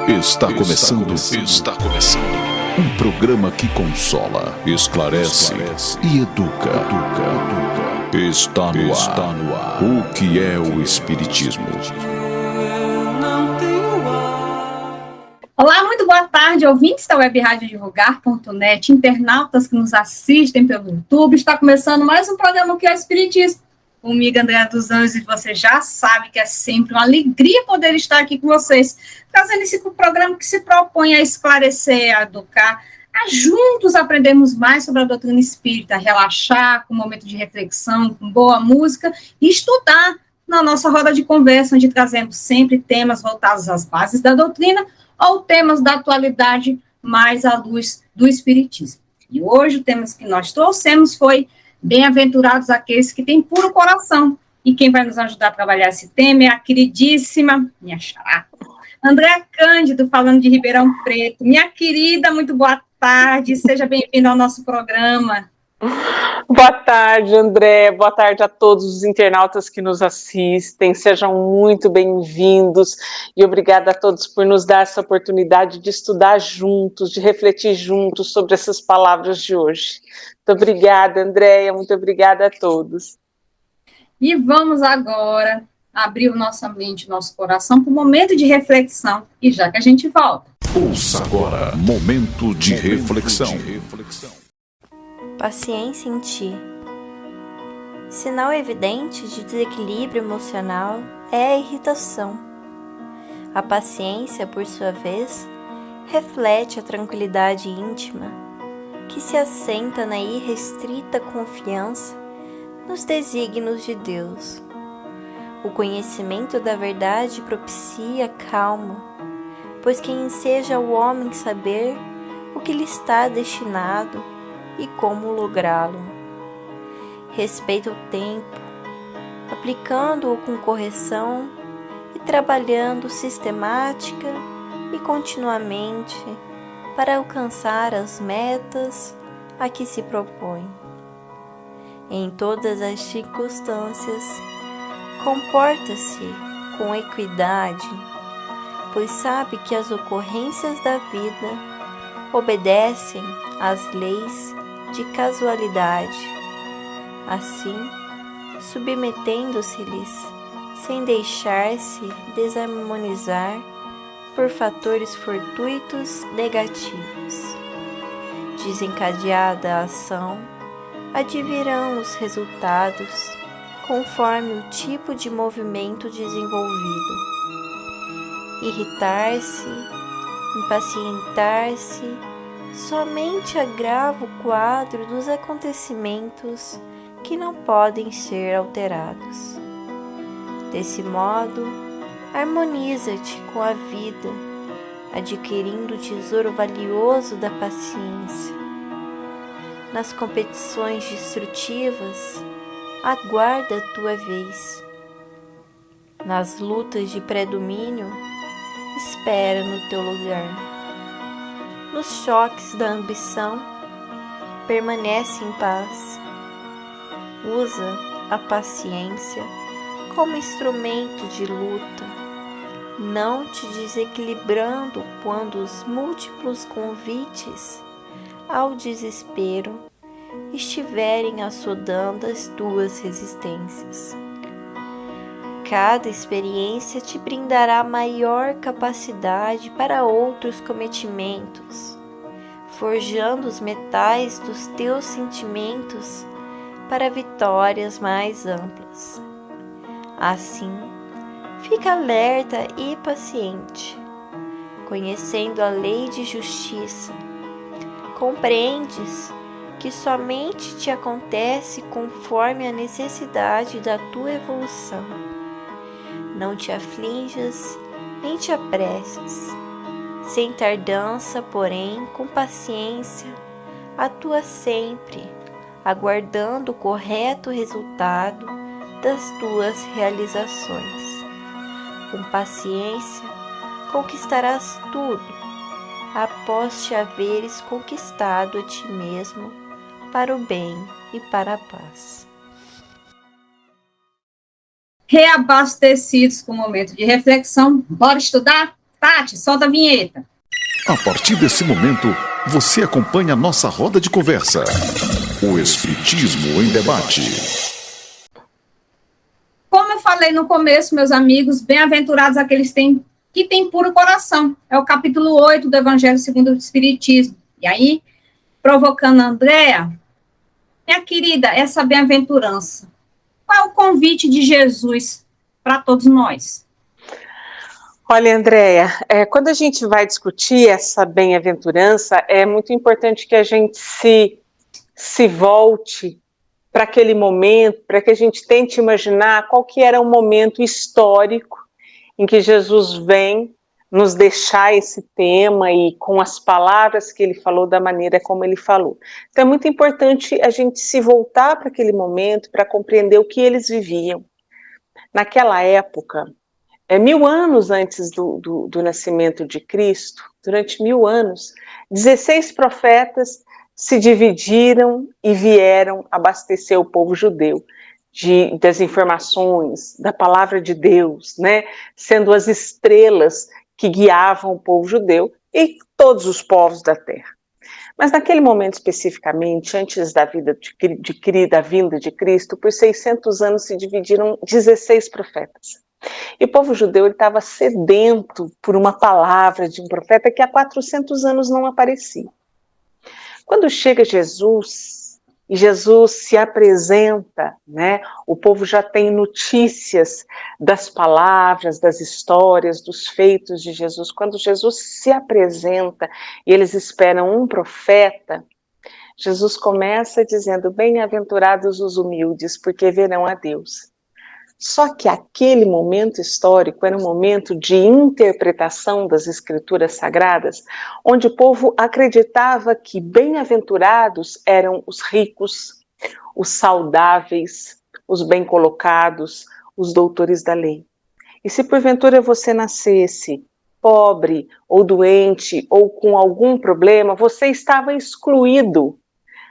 Está começando um programa que consola, esclarece e educa. Está no ar. O que é o Espiritismo? Olá, muito boa tarde, ouvintes da Web Rádio Divulgar.net, internautas que nos assistem pelo YouTube. Está começando mais um programa que é o Espiritismo. Comigo, Andréa dos Anjos, e você já sabe que é sempre uma alegria poder estar aqui com vocês, trazendo esse programa que se propõe a esclarecer, a educar, a juntos aprendermos mais sobre a doutrina espírita, relaxar com um momento de reflexão, com boa música e estudar na nossa roda de conversa, onde trazemos sempre temas voltados às bases da doutrina ou temas da atualidade mais à luz do Espiritismo. E hoje o tema que nós trouxemos foi Bem-aventurados aqueles que têm puro coração. E quem vai nos ajudar a trabalhar esse tema é a queridíssima, minha xará, Andréa Cândido, falando de Ribeirão Preto. Minha querida, muito boa tarde, seja bem-vinda ao nosso programa. Boa tarde, André. Boa tarde a todos os internautas que nos assistem. Sejam muito bem-vindos e obrigada a todos por nos dar essa oportunidade de estudar juntos, de refletir juntos sobre essas palavras de hoje. Muito obrigada, Andréia. Muito obrigada a todos. E vamos agora abrir o nosso mente, o nosso coração para um momento de reflexão. E já que a gente volta. Ouça agora, Momento de Reflexão. Paciência em ti. Sinal evidente de desequilíbrio emocional é a irritação. A paciência, por sua vez, reflete a tranquilidade íntima, que se assenta na irrestrita confiança nos desígnios de Deus. O conhecimento da verdade propicia calma, pois quem enseja o homem saber o que lhe está destinado e como lográ-lo. Respeita o tempo, aplicando-o com correção e trabalhando sistemática e continuamente para alcançar as metas a que se propõe. Em todas as circunstâncias, comporta-se com equidade, pois sabe que as ocorrências da vida obedecem às leis de casualidade, assim, submetendo-se-lhes sem deixar-se desarmonizar por fatores fortuitos negativos. Desencadeada a ação, advirão os resultados conforme o tipo de movimento desenvolvido. Irritar-se, impacientar-se, somente agrava o quadro dos acontecimentos que não podem ser alterados. Desse modo, harmoniza-te com a vida, adquirindo o tesouro valioso da paciência. Nas competições destrutivas, aguarda a tua vez. Nas lutas de predomínio, espera no teu lugar. Nos choques da ambição, permanece em paz. Usa a paciência como instrumento de luta, não te desequilibrando quando os múltiplos convites ao desespero estiverem assodando as tuas resistências. Cada experiência te brindará maior capacidade para outros cometimentos, forjando os metais dos teus sentimentos para vitórias mais amplas. Assim, fica alerta e paciente, conhecendo a lei de justiça. Compreendes que somente te acontece conforme a necessidade da tua evolução. Não te aflinjas, nem te apresses. Sem tardança, porém, com paciência, atua sempre, aguardando o correto resultado das tuas realizações. Com paciência, conquistarás tudo, após te haveres conquistado a ti mesmo para o bem e para a paz. Reabastecidos com o momento de reflexão, bora estudar? Tati, solta a vinheta. A partir desse momento, você acompanha a nossa roda de conversa. O Espiritismo em Debate. Como eu falei no começo, meus amigos, bem-aventurados aqueles que têm puro coração. É o capítulo 8 do Evangelho segundo o Espiritismo. E aí, provocando a Andréa, minha querida, essa bem-aventurança. Qual é o convite de Jesus para todos nós? Olha, Andréia, quando a gente vai discutir essa bem-aventurança, é muito importante que a gente se volte para aquele momento, para que a gente tente imaginar qual que era o momento histórico em que Jesus vem nos deixar esse tema e com as palavras que ele falou, da maneira como ele falou. Então é muito importante a gente se voltar para aquele momento para compreender o que eles viviam. Naquela época, 1000 anos antes do nascimento de Cristo, durante 1000 anos, 16 profetas se dividiram e vieram abastecer o povo judeu das informações, da palavra de Deus, né? Sendo as estrelas que guiavam o povo judeu e todos os povos da terra. Mas naquele momento especificamente, antes da vinda de Cristo, por 600 anos se dividiram 16 profetas. E o povo judeu estava sedento por uma palavra de um profeta que há 400 anos não aparecia. Quando chega Jesus, e Jesus se apresenta, né, o povo já tem notícias das palavras, das histórias, dos feitos de Jesus. Quando Jesus se apresenta e eles esperam um profeta, Jesus começa dizendo: bem-aventurados os humildes, porque verão a Deus. Só que aquele momento histórico era um momento de interpretação das escrituras sagradas, onde o povo acreditava que bem-aventurados eram os ricos, os saudáveis, os bem-colocados, os doutores da lei. E se porventura você nascesse pobre ou doente ou com algum problema, você estava excluído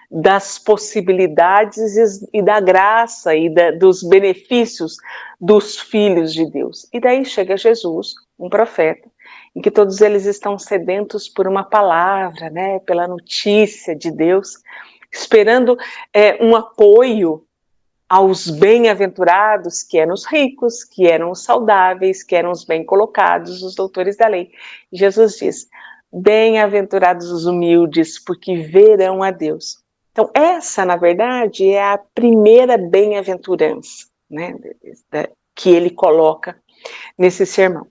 das possibilidades e da graça e dos benefícios dos filhos de Deus. E daí chega Jesus, um profeta, em que todos eles estão sedentos por uma palavra, né, pela notícia de Deus, esperando um apoio aos bem-aventurados, que eram os ricos, que eram os saudáveis, que eram os bem-colocados, os doutores da lei. E Jesus diz: bem-aventurados os humildes, porque verão a Deus. Então, essa, na verdade, é a primeira bem-aventurança, né, que ele coloca nesse sermão.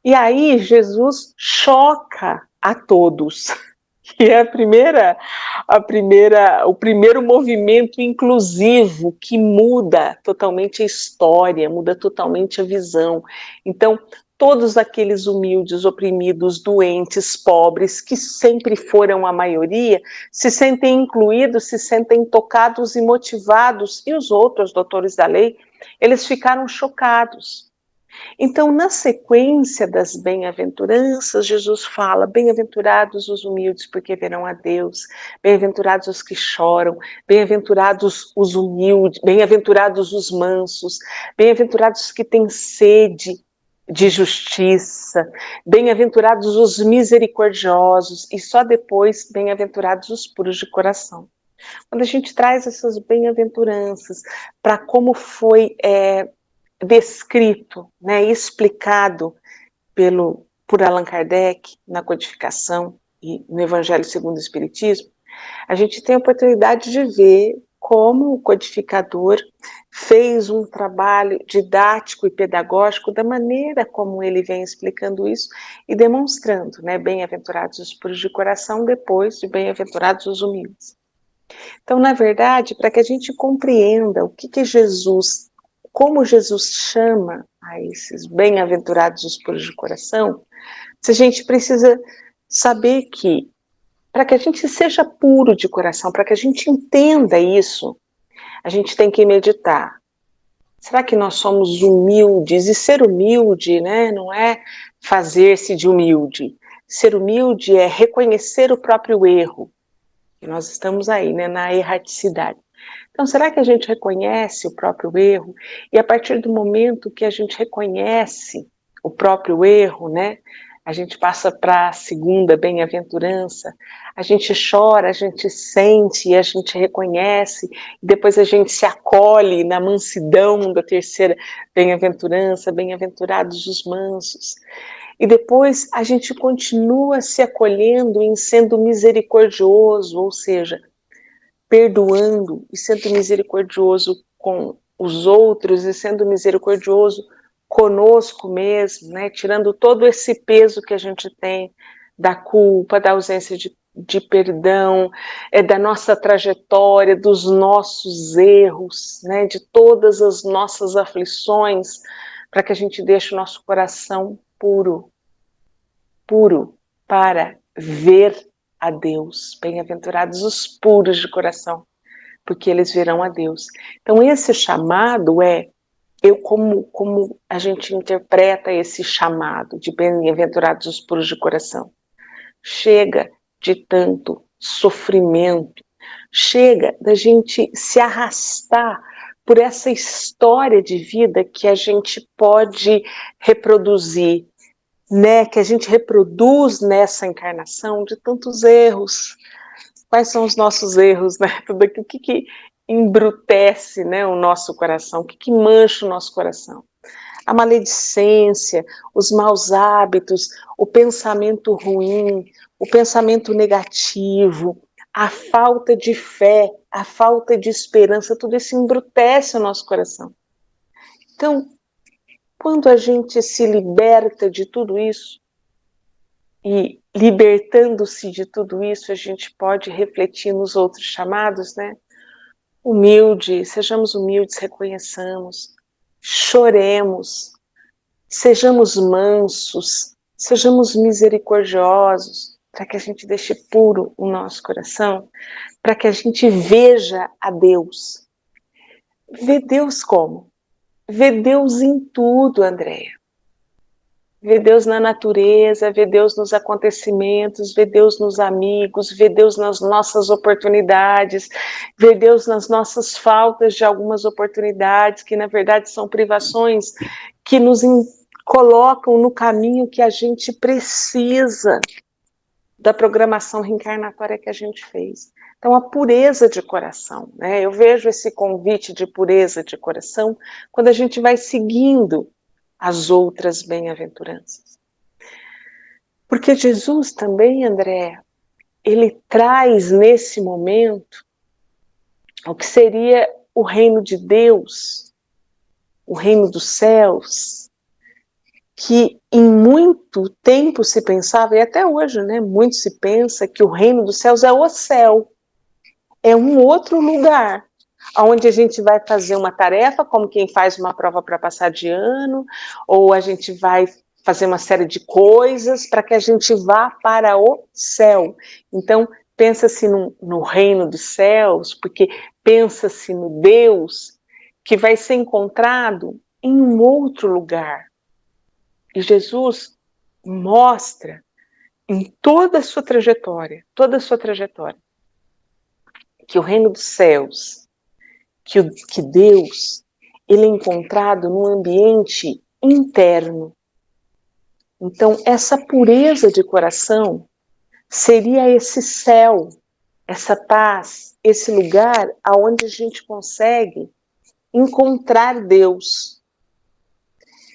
E aí, Jesus choca a todos, que é o primeiro movimento inclusivo que muda totalmente a história, muda totalmente a visão. Então, todos aqueles humildes, oprimidos, doentes, pobres, que sempre foram a maioria, se sentem incluídos, se sentem tocados e motivados, e os outros doutores da lei, eles ficaram chocados. Então, na sequência das bem-aventuranças, Jesus fala: bem-aventurados os humildes, porque verão a Deus, bem-aventurados os que choram, bem-aventurados os humildes, bem-aventurados os mansos, bem-aventurados os que têm sede de justiça, bem-aventurados os misericordiosos, e só depois, bem-aventurados os puros de coração. Quando a gente traz essas bem-aventuranças para como foi descrito, né, explicado por Allan Kardec na codificação e no Evangelho segundo o Espiritismo, a gente tem a oportunidade de ver como o codificador fez um trabalho didático e pedagógico da maneira como ele vem explicando isso e demonstrando, né, bem-aventurados os puros de coração, depois de bem-aventurados os humildes. Então, na verdade, para que a gente compreenda o que Jesus, como Jesus chama a esses bem-aventurados os puros de coração, a gente precisa saber que, para que a gente seja puro de coração, para que a gente entenda isso, a gente tem que meditar. Será que nós somos humildes? E ser humilde, né, não é fazer-se de humilde. Ser humilde é reconhecer o próprio erro. E nós estamos aí, né, na erraticidade. Então, será que a gente reconhece o próprio erro? E a partir do momento que a gente reconhece o próprio erro, né, a gente passa para a segunda bem-aventurança, a gente chora, a gente sente e a gente reconhece, e depois a gente se acolhe na mansidão da terceira bem-aventurança, bem-aventurados os mansos. E depois a gente continua se acolhendo em sendo misericordioso, ou seja, perdoando e sendo misericordioso com os outros e sendo misericordioso conosco mesmo, né? Tirando todo esse peso que a gente tem da culpa, da ausência de perdão, da nossa trajetória, dos nossos erros, né? De todas as nossas aflições, para que a gente deixe o nosso coração puro para ver a Deus. Bem-aventurados os puros de coração, porque eles verão a Deus. Então esse chamado como a gente interpreta esse chamado de bem-aventurados os puros de coração? Chega de tanto sofrimento, chega da gente se arrastar por essa história de vida que a gente pode reproduzir, né, que a gente reproduz nessa encarnação de tantos erros. Quais são os nossos erros, né? Tudo aquilo, o que embrutece, né, o nosso coração, o que mancha o nosso coração? A maledicência, os maus hábitos, o pensamento ruim, o pensamento negativo, a falta de fé, a falta de esperança, tudo isso embrutece o nosso coração. Então, quando a gente se liberta de tudo isso, e libertando-se de tudo isso, a gente pode refletir nos outros chamados, né? Sejamos humildes, reconheçamos, choremos, sejamos mansos, sejamos misericordiosos, para que a gente deixe puro o nosso coração, para que a gente veja a Deus. Ver Deus como? Ver Deus em tudo, Andréia. Ver Deus na natureza, ver Deus nos acontecimentos, ver Deus nos amigos, ver Deus nas nossas oportunidades, ver Deus nas nossas faltas de algumas oportunidades, que na verdade são privações que nos colocam no caminho que a gente precisa da programação reencarnatória que a gente fez. Então, a pureza de coração, né? Eu vejo esse convite de pureza de coração quando a gente vai seguindo as outras bem-aventuranças. Porque Jesus também, André, ele traz nesse momento o que seria o reino de Deus, o reino dos céus, que em muito tempo se pensava, e até hoje, né, muito se pensa que o reino dos céus é o céu, é um outro lugar, onde a gente vai fazer uma tarefa, como quem faz uma prova para passar de ano, ou a gente vai fazer uma série de coisas para que a gente vá para o céu. Então, pensa-se no reino dos céus, porque pensa-se no Deus que vai ser encontrado em um outro lugar. E Jesus mostra em toda a sua trajetória, que o reino dos céus, que Deus, ele é encontrado num ambiente interno. Então, essa pureza de coração seria esse céu, essa paz, esse lugar aonde a gente consegue encontrar Deus.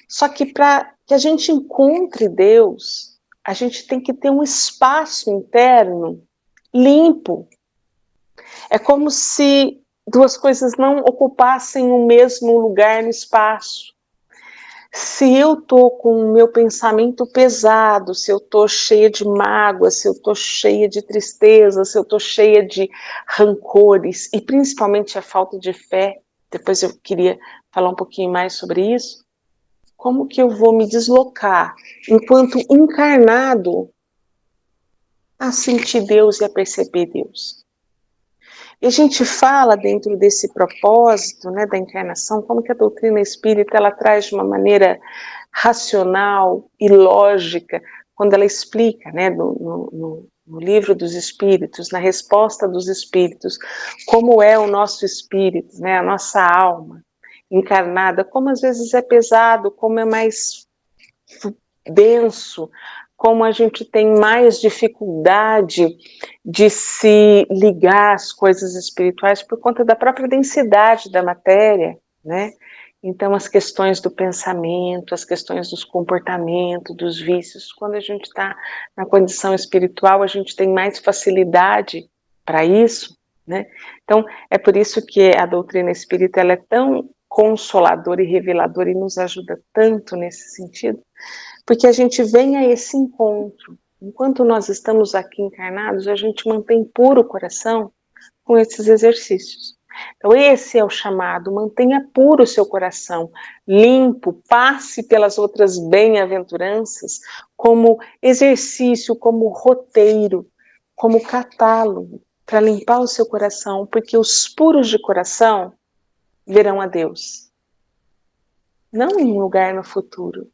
Só que para que a gente encontre Deus, a gente tem que ter um espaço interno limpo. É como se duas coisas não ocupassem o mesmo lugar no espaço. Se eu estou com o meu pensamento pesado, se eu estou cheia de mágoa, se eu estou cheia de tristeza, se eu estou cheia de rancores, e principalmente a falta de fé, depois eu queria falar um pouquinho mais sobre isso, como que eu vou me deslocar, enquanto encarnado, a sentir Deus e a perceber Deus? E a gente fala dentro desse propósito, né, da encarnação, como que a doutrina espírita ela traz de uma maneira racional e lógica, quando ela explica, né, no livro dos Espíritos, na resposta dos Espíritos, como é o nosso espírito, né, a nossa alma encarnada, como às vezes é pesado, como é mais denso, como a gente tem mais dificuldade de se ligar às coisas espirituais por conta da própria densidade da matéria, né? Então, as questões do pensamento, as questões dos comportamentos, dos vícios, quando a gente está na condição espiritual, a gente tem mais facilidade para isso, né? Então, é por isso que a doutrina espírita ela é tão consoladora e reveladora e nos ajuda tanto nesse sentido, porque a gente vem a esse encontro. Enquanto nós estamos aqui encarnados, a gente mantém puro o coração com esses exercícios. Então esse é o chamado, mantenha puro o seu coração, limpo, passe pelas outras bem-aventuranças como exercício, como roteiro, como catálogo, para limpar o seu coração, porque os puros de coração verão a Deus. Não em um lugar no futuro,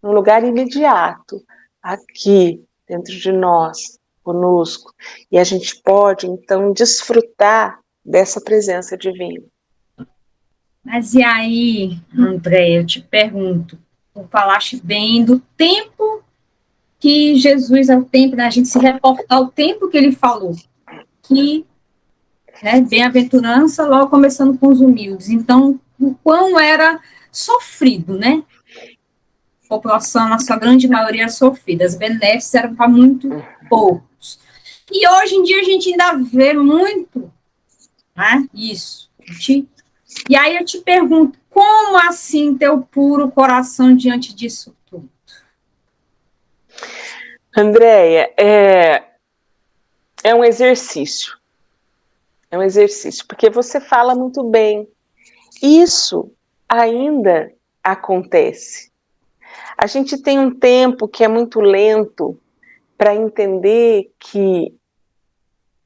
num lugar imediato, aqui, dentro de nós, conosco, e a gente pode, então, desfrutar dessa presença divina. Mas e aí, André, eu te pergunto, tu falaste bem do tempo que Jesus é o tempo da gente se reportar ao tempo que ele falou, que bem-aventurança, logo começando com os humildes. Então, o quão era sofrido, né? A população, na sua grande maioria, sofrida. As benéficas eram para muito poucos. E hoje em dia a gente ainda vê muito, né, isso. E aí eu te pergunto, como assim ter o puro coração diante disso tudo? Andréia, é um exercício. É um exercício, porque você fala muito bem. Isso ainda acontece. A gente tem um tempo que é muito lento para entender que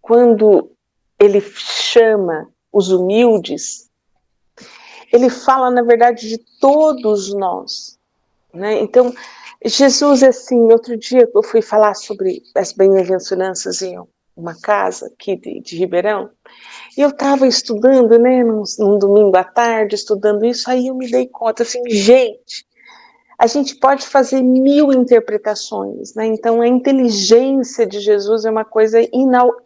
quando ele chama os humildes, ele fala, na verdade, de todos nós, né? Então, Jesus, assim, outro dia eu fui falar sobre as bem-aventuranças em uma casa aqui de Ribeirão, e eu estava estudando, né, num domingo à tarde, estudando isso, aí eu me dei conta, assim, gente, a gente pode fazer 1000 interpretações, né? Então a inteligência de Jesus é uma coisa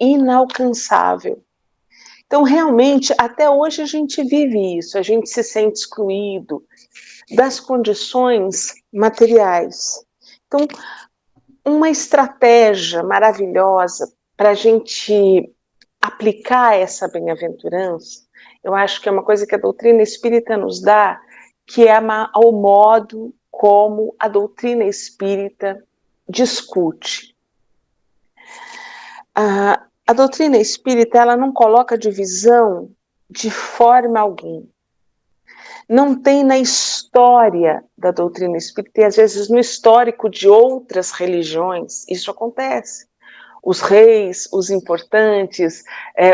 inalcançável. Então realmente, até hoje a gente vive isso, a gente se sente excluído das condições materiais. Então, uma estratégia maravilhosa para a gente aplicar essa bem-aventurança, eu acho que é uma coisa que a doutrina espírita nos dá, que é o modo como a doutrina espírita discute. A doutrina espírita ela não coloca divisão de forma alguma. Não tem na história da doutrina espírita, e às vezes no histórico de outras religiões, isso acontece. Os reis, os importantes,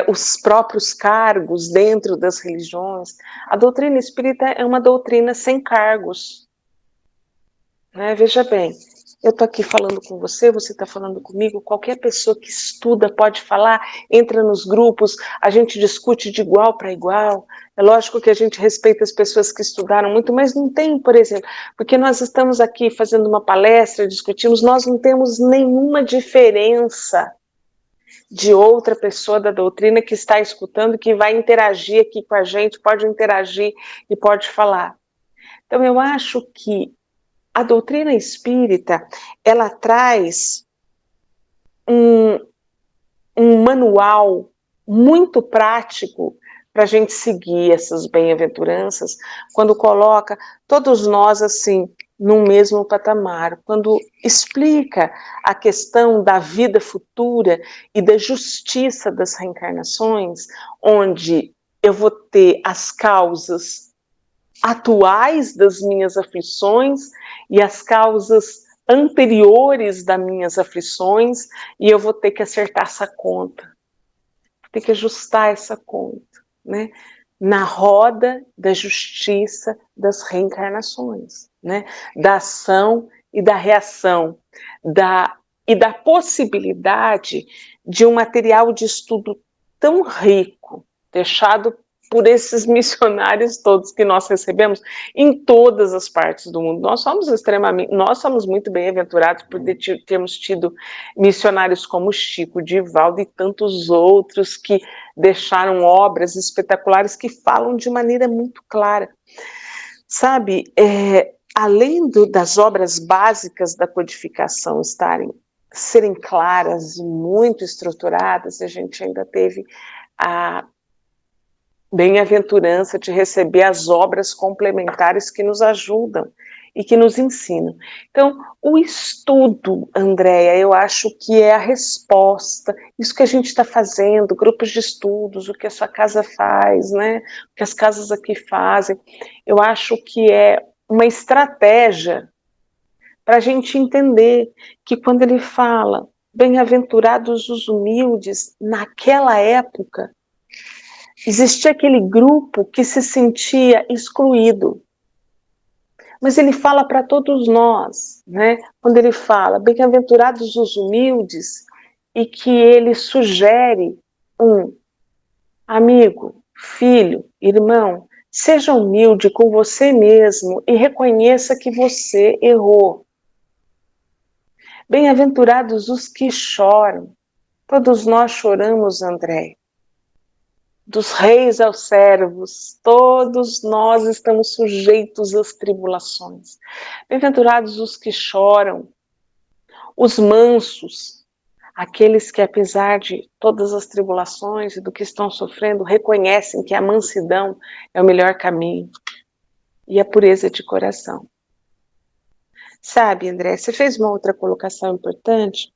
os próprios cargos dentro das religiões. A doutrina espírita é uma doutrina sem cargos. Né? Veja bem, eu estou aqui falando com você está falando comigo, qualquer pessoa que estuda pode falar, entra nos grupos, a gente discute de igual para igual. É lógico que a gente respeita as pessoas que estudaram muito, mas não tem, por exemplo, porque nós estamos aqui fazendo uma palestra, discutimos, nós não temos nenhuma diferença de outra pessoa da doutrina que está escutando, que vai interagir aqui com a gente, pode interagir e pode falar. Então eu acho que a doutrina espírita, ela traz um manual muito prático para a gente seguir essas bem-aventuranças, quando coloca todos nós assim, num mesmo patamar, quando explica a questão da vida futura e da justiça das reencarnações, onde eu vou ter as causas atuais das minhas aflições e as causas anteriores das minhas aflições, e eu vou ter que acertar essa conta, vou ter que ajustar essa conta, né? Na roda da justiça das reencarnações, né? Da ação e da reação, e da possibilidade de um material de estudo tão rico, deixado por esses missionários todos que nós recebemos em todas as partes do mundo. Nós somos muito bem-aventurados por termos tido missionários como Chico, Divaldo e tantos outros que deixaram obras espetaculares que falam de maneira muito clara. Sabe, além das obras básicas da codificação serem claras e muito estruturadas, a gente ainda teve a bem-aventurança de receber as obras complementares que nos ajudam e que nos ensinam. Então, o estudo, Andréia, eu acho que é a resposta, isso que a gente está fazendo, grupos de estudos, o que a sua casa faz, né? O que as casas aqui fazem, eu acho que é uma estratégia para a gente entender que quando ele fala bem-aventurados os humildes, naquela época, existia aquele grupo que se sentia excluído. Mas ele fala para todos nós, né? Quando ele fala bem-aventurados os humildes, e que ele sugere amigo, filho, irmão, seja humilde com você mesmo e reconheça que você errou. Bem-aventurados os que choram. Todos nós choramos, André. Dos reis aos servos, todos nós estamos sujeitos às tribulações. Bem-aventurados os que choram, os mansos, aqueles que, apesar de todas as tribulações e do que estão sofrendo, reconhecem que a mansidão é o melhor caminho e a pureza de coração. Sabe, André, você fez uma outra colocação importante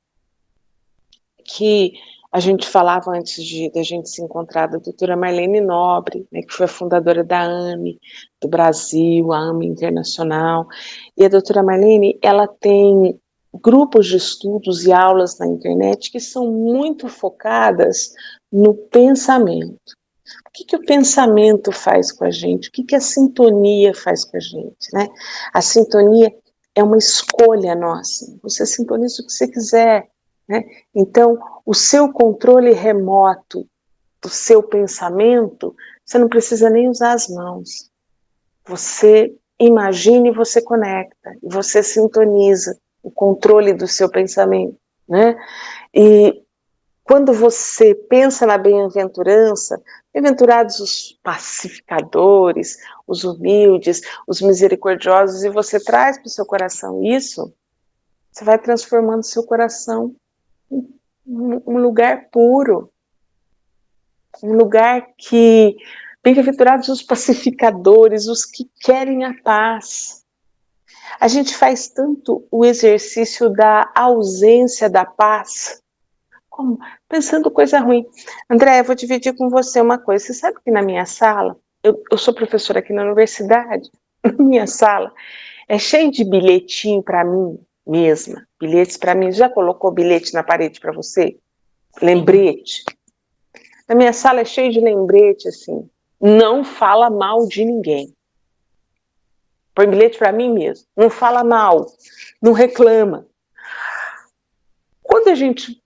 que a gente falava antes da gente se encontrar, da doutora Marlene Nobre, né, que foi a fundadora da AME do Brasil, a AME Internacional, e a doutora Marlene, ela tem grupos de estudos e aulas na internet que são muito focadas no pensamento. O que o pensamento faz com a gente? O que a sintonia faz com a gente, né? A sintonia é uma escolha nossa, você sintoniza o que você quiser, né? Então, o seu controle remoto do seu pensamento, você não precisa nem usar as mãos. Você imagina e você conecta, e você sintoniza o controle do seu pensamento, né? E quando você pensa na bem-aventurança, bem-aventurados os pacificadores, os humildes, os misericordiosos, e você traz para o seu coração isso, você vai transformando seu coração um lugar puro, um lugar que, bem-aventurados os pacificadores, os que querem a paz. A gente faz tanto o exercício da ausência da paz, como pensando coisa ruim. André, eu vou dividir com você uma coisa. Você sabe que na minha sala, eu sou professora aqui na universidade, na minha sala, é cheio de bilhetinho para mim mesma, bilhetes para mim. Já colocou bilhete na parede para você? Lembrete. Na minha sala é cheio de lembrete, assim, não fala mal de ninguém. Põe bilhete para mim mesmo, não fala mal, não reclama. Quando a gente...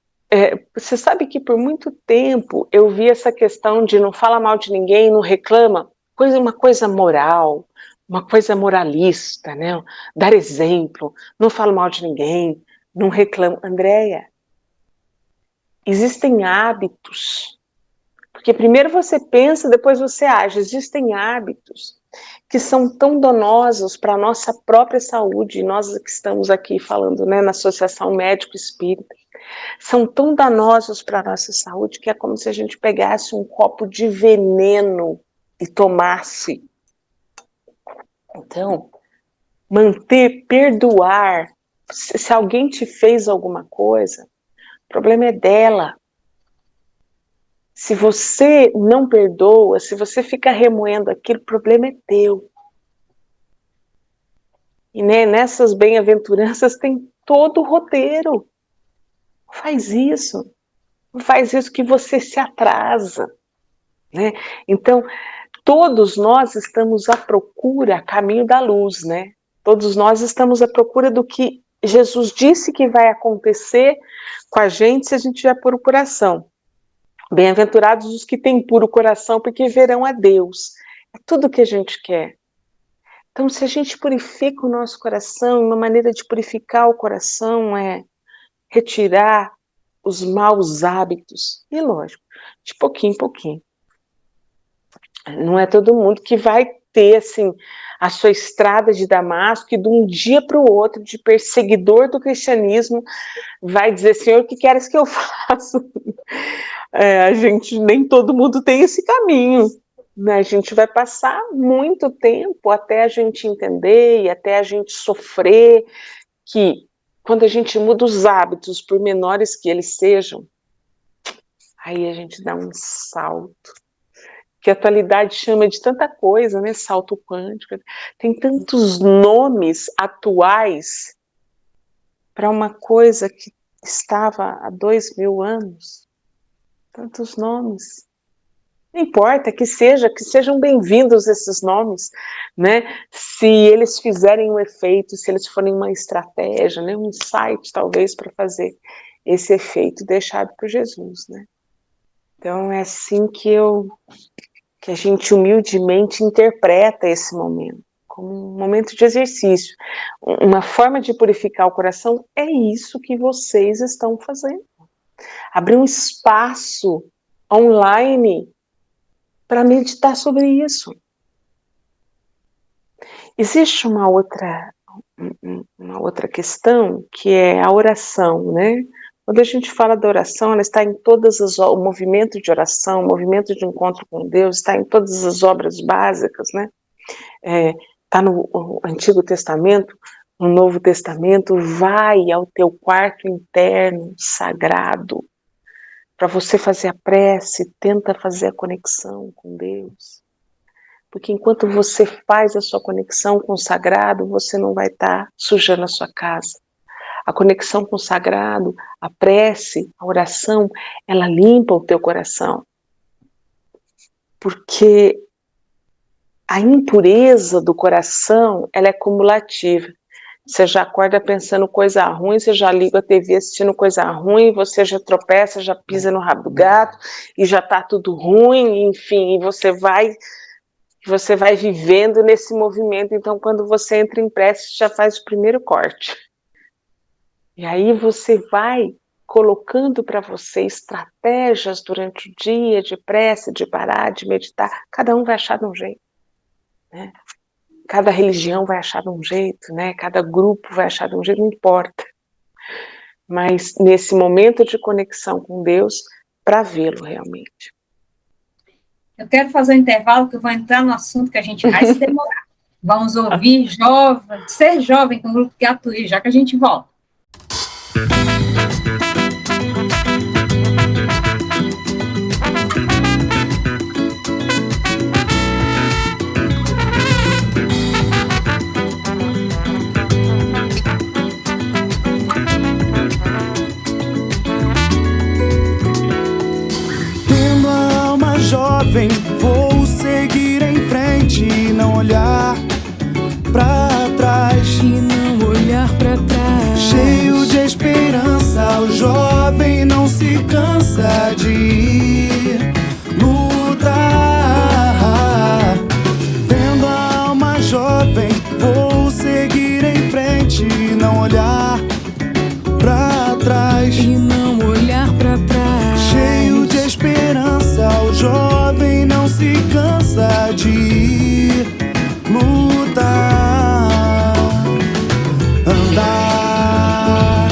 você sabe que por muito tempo eu vi essa questão de não fala mal de ninguém, não reclama, uma coisa moral, uma coisa moralista, né? Dar exemplo, não falo mal de ninguém, não reclamo. Andréia, existem hábitos, porque primeiro você pensa, depois você age. Existem hábitos que são tão danosos para a nossa própria saúde, nós que estamos aqui falando, né, na Associação Médico Espírita, são tão danosos para a nossa saúde que é como se a gente pegasse um copo de veneno e tomasse. Então, perdoar, se alguém te fez alguma coisa, o problema é dela. Se você não perdoa, se você fica remoendo aquilo, o problema é teu. E né, nessas bem-aventuranças tem todo o roteiro. Faz isso. Não faz isso que você se atrasa. Né? Então, todos nós estamos à procura, a caminho da luz, né? Todos nós estamos à procura do que Jesus disse que vai acontecer com a gente se a gente tiver procuração. Bem-aventurados os que têm puro coração, porque verão a Deus. É tudo que a gente quer. Então, se a gente purifica o nosso coração, uma maneira de purificar o coração é retirar os maus hábitos. E, lógico, de pouquinho em pouquinho. Não é todo mundo que vai ter, assim, a sua estrada de Damasco e de um dia para o outro, de perseguidor do cristianismo, vai dizer, Senhor, o que queres que eu faça? Nem todo mundo tem esse caminho. Né? A gente vai passar muito tempo até a gente entender e até a gente sofrer que quando a gente muda os hábitos, por menores que eles sejam, aí a gente dá um salto. Que a atualidade chama de tanta coisa, né? Salto quântico. Tem tantos nomes atuais para uma coisa que estava há 2000 anos. Tantos nomes. Não importa que sejam bem-vindos esses nomes, né? Se eles fizerem um efeito, se eles forem uma estratégia, né? Um insight, talvez, para fazer esse efeito deixado por Jesus, né? Então, é assim que a gente humildemente interpreta esse momento, como um momento de exercício. Uma forma de purificar o coração é isso que vocês estão fazendo. Abrir um espaço online para meditar sobre isso. Existe uma outra questão, que é a oração, né? Quando a gente fala da oração, ela está em o movimento de oração, o movimento de encontro com Deus, está em todas as obras básicas, né? Está no Antigo Testamento, no Novo Testamento, vai ao teu quarto interno, sagrado, para você fazer a prece, tenta fazer a conexão com Deus. Porque enquanto você faz a sua conexão com o sagrado, você não vai estar sujando a sua casa. A conexão com o sagrado, a prece, a oração, ela limpa o teu coração. Porque a impureza do coração, ela é cumulativa. Você já acorda pensando coisa ruim, você já liga a TV assistindo coisa ruim, você já tropeça, já pisa no rabo do gato, e já está tudo ruim, enfim, e você vai vivendo nesse movimento. Então, quando você entra em prece, já faz o primeiro corte. E aí você vai colocando para você estratégias durante o dia, de prece, de parar, de meditar. Cada um vai achar de um jeito, né? Cada religião vai achar de um jeito, né? Cada grupo vai achar de um jeito, não importa. Mas nesse momento de conexão com Deus, para vê-lo realmente. Eu quero fazer um intervalo, que eu vou entrar no assunto que a gente vai se demorar. Vamos ouvir Ser Jovem, com o grupo Gatuí, já que a gente volta. Tendo a alma jovem, vou seguir em frente e não olhar pra trás. E não olhar pra trás. Cheio de esperança, o jovem não se cansa de lutar. Tendo a alma jovem, vou seguir em frente e não olhar pra trás. E não olhar pra trás. Cheio de esperança, o jovem não se cansa de lutar. Andar,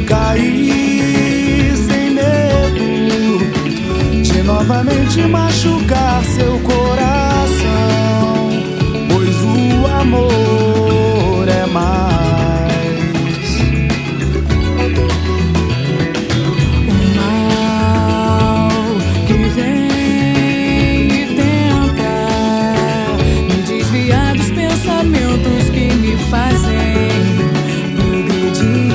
cair sem medo de novamente machucar seu coração, pois o amor é mais. O mal que vem e tenta me desviar dos pensamentos que me fazem progredir.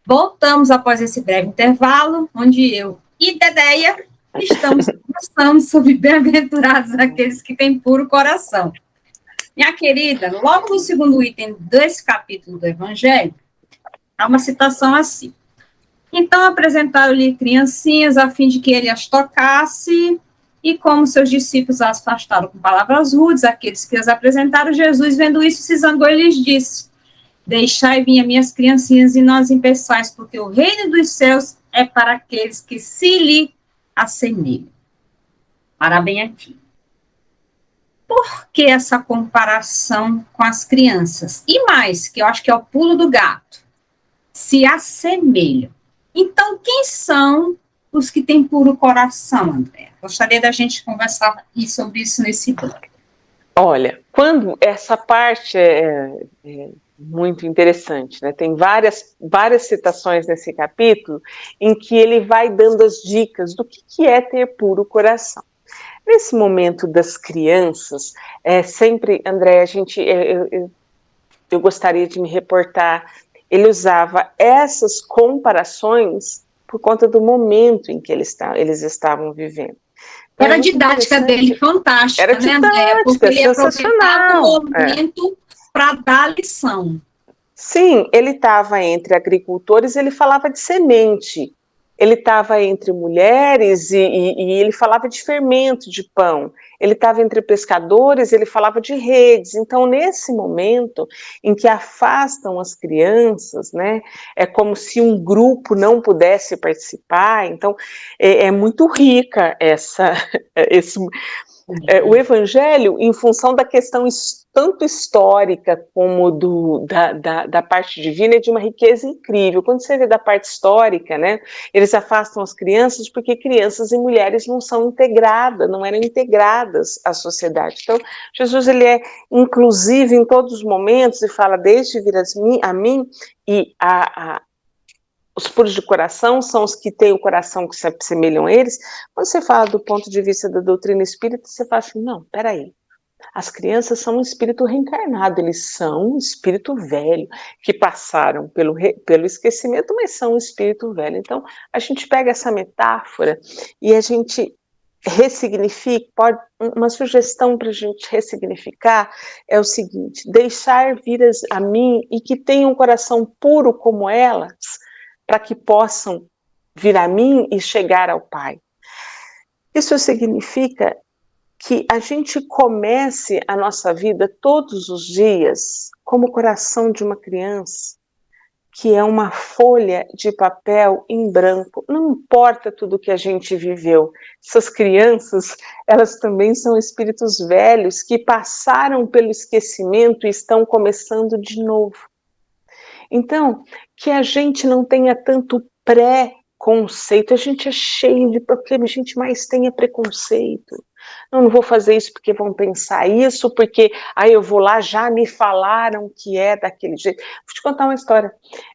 Voltamos após esse breve intervalo, onde eu e Dedéia estamos conversando sobre bem-aventurados aqueles que têm puro coração. Minha querida, logo no segundo item desse capítulo do Evangelho, há uma citação assim. Então apresentaram-lhe criancinhas a fim de que ele as tocasse, e como seus discípulos as afastaram com palavras rudes, aqueles que as apresentaram, Jesus, vendo isso, se zangou e lhes disse: deixai vir as minhas criancinhas e não as impeçais, porque o reino dos céus é para aqueles que se lhe assemelham. Para bem aqui. Por que essa comparação com as crianças? E mais, que eu acho que é o pulo do gato. Se assemelham. Então, quem são os que têm puro coração, André? Gostaria da gente conversar sobre isso nesse bloco. Olha, quando essa parte é muito interessante, né? Tem várias citações nesse capítulo em que ele vai dando as dicas do que é ter puro coração. Nesse momento das crianças, sempre, André, eu gostaria de me reportar, ele usava essas comparações por conta do momento em que eles estavam vivendo. Então, era a didática dele fantástica, era didática, né, André? Porque ele aproveitava o momento para dar lição. Sim, ele estava entre agricultores, ele falava de semente. Ele estava entre mulheres e ele falava de fermento de pão. Ele estava entre pescadores, ele falava de redes. Então, nesse momento em que afastam as crianças, né, é como se um grupo não pudesse participar. Então, é muito rica o Evangelho, em função da questão tanto histórica como da parte divina, é de uma riqueza incrível. Quando você vê da parte histórica, né, eles afastam as crianças porque crianças e mulheres não eram integradas à sociedade. Então, Jesus, ele é inclusivo em todos os momentos e fala: deixe vir a mim, e os puros de coração são os que têm o coração que se assemelham a eles. Quando você fala do ponto de vista da doutrina espírita, você fala assim: não, peraí, as crianças são um espírito reencarnado, eles são um espírito velho, que passaram pelo esquecimento, mas são um espírito velho. Então, a gente pega essa metáfora e a gente ressignifica, uma sugestão para a gente ressignificar é o seguinte: deixar vir a mim e que tenham um coração puro como elas, para que possam vir a mim e chegar ao Pai. Isso significa que a gente comece a nossa vida todos os dias como o coração de uma criança, que é uma folha de papel em branco. Não importa tudo que a gente viveu. Essas crianças, elas também são espíritos velhos que passaram pelo esquecimento e estão começando de novo. Então, que a gente não tenha tanto preconceito. A gente é cheio de problemas, a gente mais tem preconceito. Não vou fazer isso porque vão pensar isso, porque aí eu vou lá, já me falaram que é daquele jeito. Vou te contar uma história.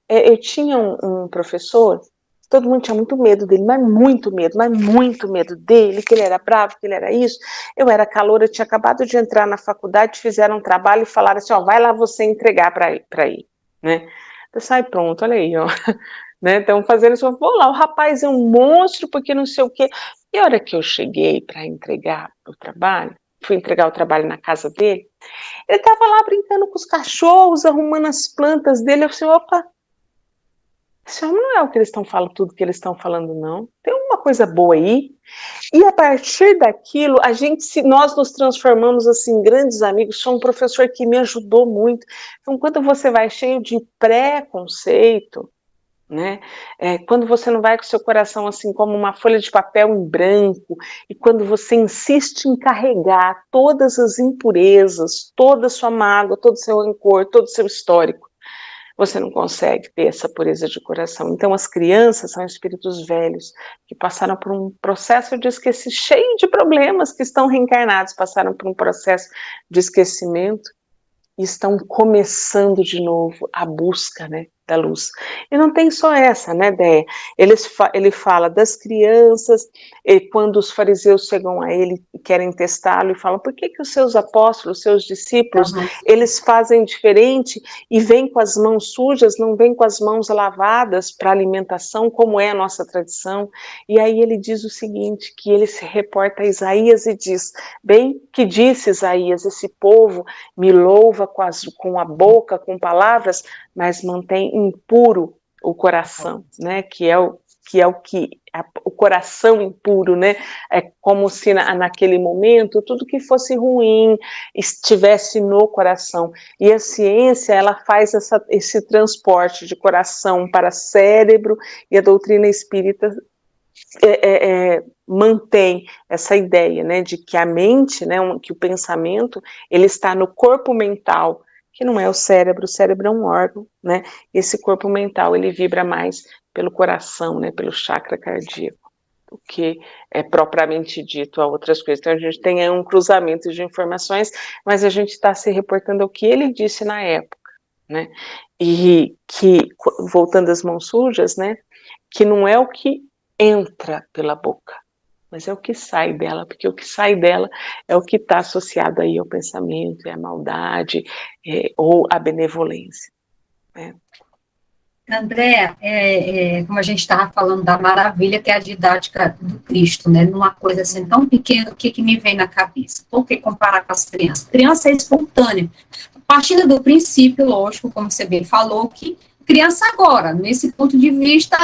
Eu tinha um professor, todo mundo tinha muito medo dele, mas muito medo dele, que ele era bravo, que ele era isso. Eu era caloura, eu tinha acabado de entrar na faculdade, fizeram um trabalho e falaram assim: ó, vai lá você entregar para ir, né? Eu saí, pronto, olha aí, ó. Né? Então, fazendo isso, vou lá, o rapaz é um monstro, porque não sei o quê. E a hora que eu cheguei para entregar o trabalho, fui entregar o trabalho na casa dele, ele estava lá brincando com os cachorros, arrumando as plantas dele. Eu falei: opa, esse homem não é o que eles estão falando, tudo que eles estão falando, não. Tem uma coisa boa aí. E a partir daquilo, nós nos transformamos assim, em grandes amigos. Foi um professor que me ajudou muito. Então, quando você vai cheio de preconceito, né? Quando você não vai com o seu coração assim como uma folha de papel em branco, e quando você insiste em carregar todas as impurezas, toda a sua mágoa, todo o seu rancor, todo o seu histórico, você não consegue ter essa pureza de coração. Então, as crianças são espíritos velhos que passaram por um processo de esquecimento, cheio de problemas, que estão reencarnados, passaram por um processo de esquecimento e estão começando de novo a busca, né, da luz. E não tem só essa, né, Déia? Ele fala das crianças, e quando os fariseus chegam a ele e querem testá-lo, e falam, por que os seus apóstolos, os seus discípulos, eles fazem diferente e vêm com as mãos sujas, não vêm com as mãos lavadas para alimentação, como é a nossa tradição? E aí ele diz o seguinte, que ele se reporta a Isaías e diz, bem que disse Isaías, esse povo me louva com a boca, com palavras, mas mantém impuro o coração, né? O coração impuro, né? É como se naquele momento tudo que fosse ruim estivesse no coração. E a ciência, ela faz esse transporte de coração para cérebro, e a doutrina espírita mantém essa ideia, né, de que a mente, né, que o pensamento, ele está no corpo mental, que não é o cérebro é um órgão, né, esse corpo mental, ele vibra mais pelo coração, né, pelo chakra cardíaco, o que é propriamente dito a outras coisas. Então a gente tem aí um cruzamento de informações, mas a gente está se reportando ao que ele disse na época, né, e que, voltando às mãos sujas, né, que não é o que entra pela boca, mas é o que sai dela, porque o que sai dela é o que está associado aí ao pensamento, é a maldade, ou a benevolência, né? André, como a gente estava falando da maravilha que é a didática do Cristo, né? Numa coisa assim tão pequena, o que me vem na cabeça? Por que comparar com as crianças? Criança é espontânea. Partindo do princípio, lógico, como você bem falou, que criança agora, nesse ponto de vista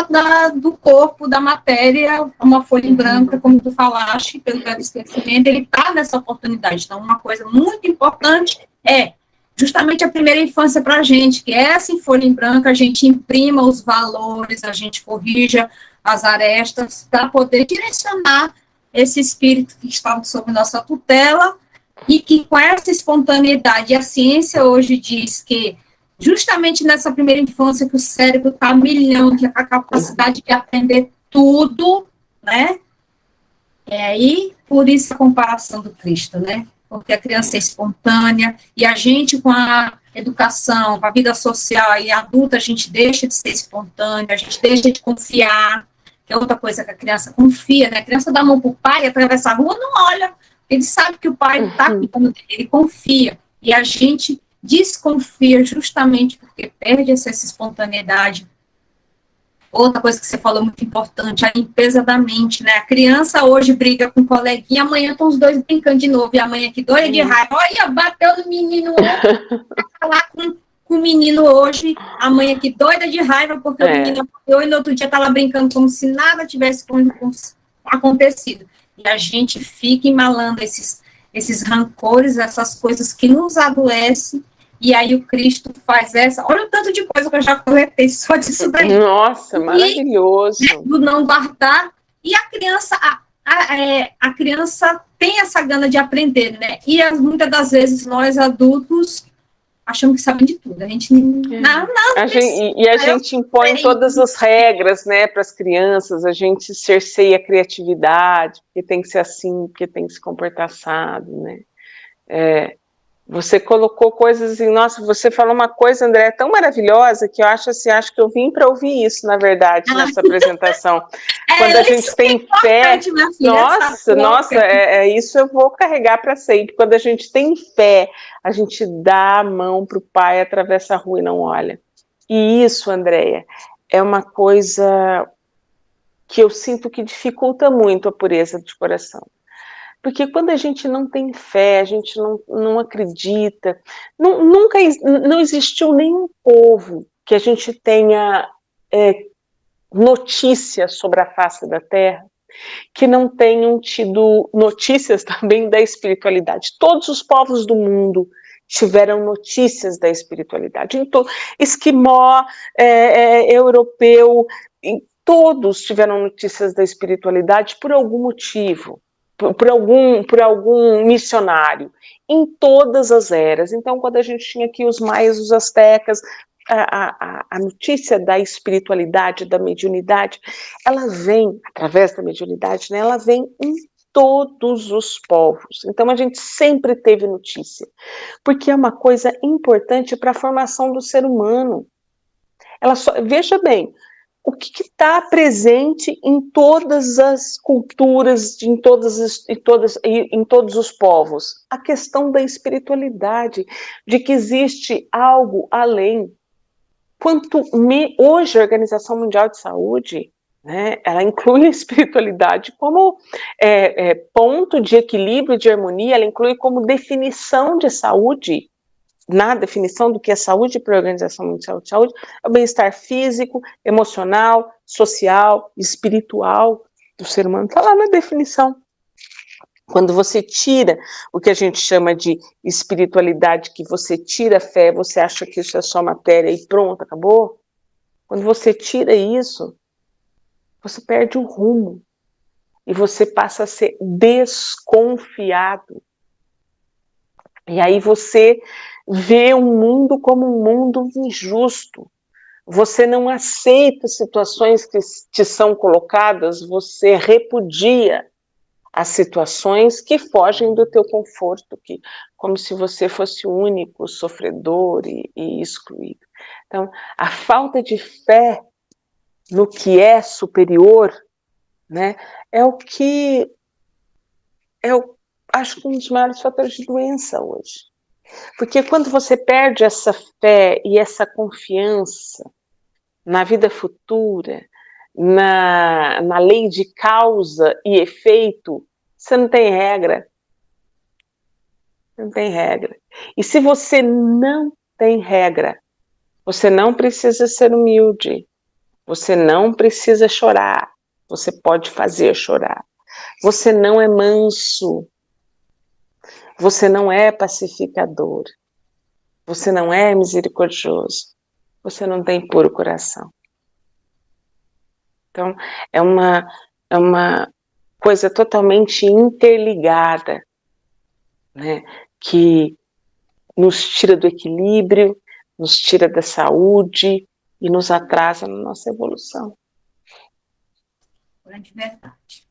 do corpo, da matéria, uma folha em branco, como tu falaste, pelo grande esquecimento, ele está nessa oportunidade. Então, uma coisa muito importante é justamente a primeira infância para a gente, que essa em folha em branco, a gente imprima os valores, a gente corrija as arestas, para poder direcionar esse espírito que está sob nossa tutela, e que com essa espontaneidade, a ciência hoje diz que justamente nessa primeira infância que o cérebro está a milhão, que é a capacidade de aprender tudo, né? E aí, por isso a comparação do Cristo, né? Porque a criança é espontânea, e a gente com a educação, com a vida social e adulta, a gente deixa de ser espontâneo, a gente deixa de confiar, que é outra coisa que a criança confia, né? A criança dá a mão para o pai, atravessa a rua, não olha, ele sabe que o pai está cuidando dele, ele confia, e a gente desconfia justamente porque perde essa espontaneidade. Outra coisa que você falou muito importante, a limpeza da mente, né? A criança hoje briga com o coleguinha, amanhã estão os dois brincando de novo, e a mãe aqui doida de raiva, olha, bateu no menino ontem, vai falar com o menino hoje, a mãe aqui doida de raiva, porque o menino apanhou, e no outro dia está lá brincando como se nada tivesse acontecido. E a gente fica embalando esses rancores, essas coisas que nos adoecem. E aí o Cristo faz olha o tanto de coisa que eu já coletei só disso daí. Nossa, maravilhoso. Do não guardar. E a criança, a criança tem essa gana de aprender, né? E muitas das vezes nós adultos achamos que sabem de tudo. A gente a gente impõe todas as regras, né, para as crianças, a gente cerceia a criatividade, porque tem que ser assim, porque tem que se comportar assado, né? Você colocou coisas assim, nossa, você falou uma coisa, André, tão maravilhosa, que eu acho que eu vim para ouvir isso, na verdade, nessa apresentação. Quando a gente tem fé, isso eu vou carregar para sempre. Quando a gente tem fé, a gente dá a mão para o pai, atravessa a rua e não olha. E isso, Andréia, é uma coisa que eu sinto que dificulta muito a pureza de coração. Porque quando a gente não tem fé, a gente não acredita, não existiu nenhum povo que a gente tenha notícias sobre a face da Terra, que não tenham tido notícias também da espiritualidade. Todos os povos do mundo tiveram notícias da espiritualidade. Então, esquimó, europeu, todos tiveram notícias da espiritualidade por algum motivo. Por algum missionário, em todas as eras. Então, quando a gente tinha aqui os maias, os astecas, a notícia da espiritualidade, da mediunidade, ela vem, através da mediunidade, né, ela vem em todos os povos. Então, a gente sempre teve notícia, porque é uma coisa importante para a formação do ser humano. Veja bem, o que está presente em todas as culturas, em todos os povos? A questão da espiritualidade, de que existe algo além. Hoje a Organização Mundial de Saúde, né, ela inclui a espiritualidade como ponto de equilíbrio, de harmonia, ela inclui como definição de saúde. Na definição do que é saúde para a Organização Mundial de Saúde, é o bem-estar físico, emocional, social, espiritual do ser humano. Está lá na definição. Quando você tira o que a gente chama de espiritualidade, que você tira a fé, você acha que isso é só matéria e pronto, acabou. Quando você tira isso, você perde o rumo e você passa a ser desconfiado. E aí você vê o mundo como um mundo injusto. Você não aceita situações que te são colocadas, você repudia as situações que fogem do teu conforto, como se você fosse o único sofredor e excluído. Então, a falta de fé no que é superior, né, acho que um dos maiores fatores de doença hoje. Porque quando você perde essa fé e essa confiança na vida futura, na lei de causa e efeito, você não tem regra. Não tem regra. E se você não tem regra, você não precisa ser humilde, você não precisa chorar, você pode fazer chorar. Você não é manso, você não é pacificador, você não é misericordioso, você não tem puro coração. Então, é uma coisa totalmente interligada, né, que nos tira do equilíbrio, nos tira da saúde e nos atrasa na nossa evolução. Grande verdade.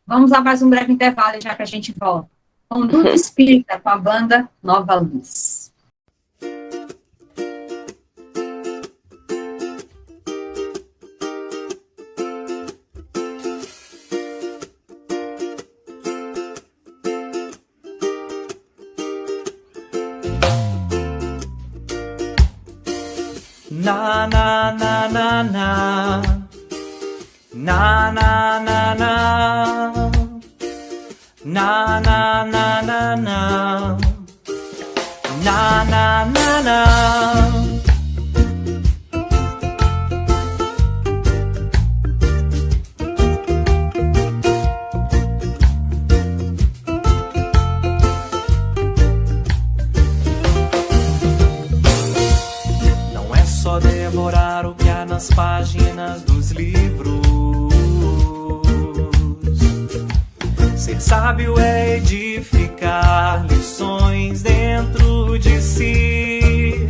Vamos a mais um breve intervalo, já que a gente volta. Conduta Espírita com a banda Nova Luz. Na na na na na na na na na na na na na na na na na na. Não é só devorar o que há nas páginas dos livros. Ser sábio é edificar lições dentro de si.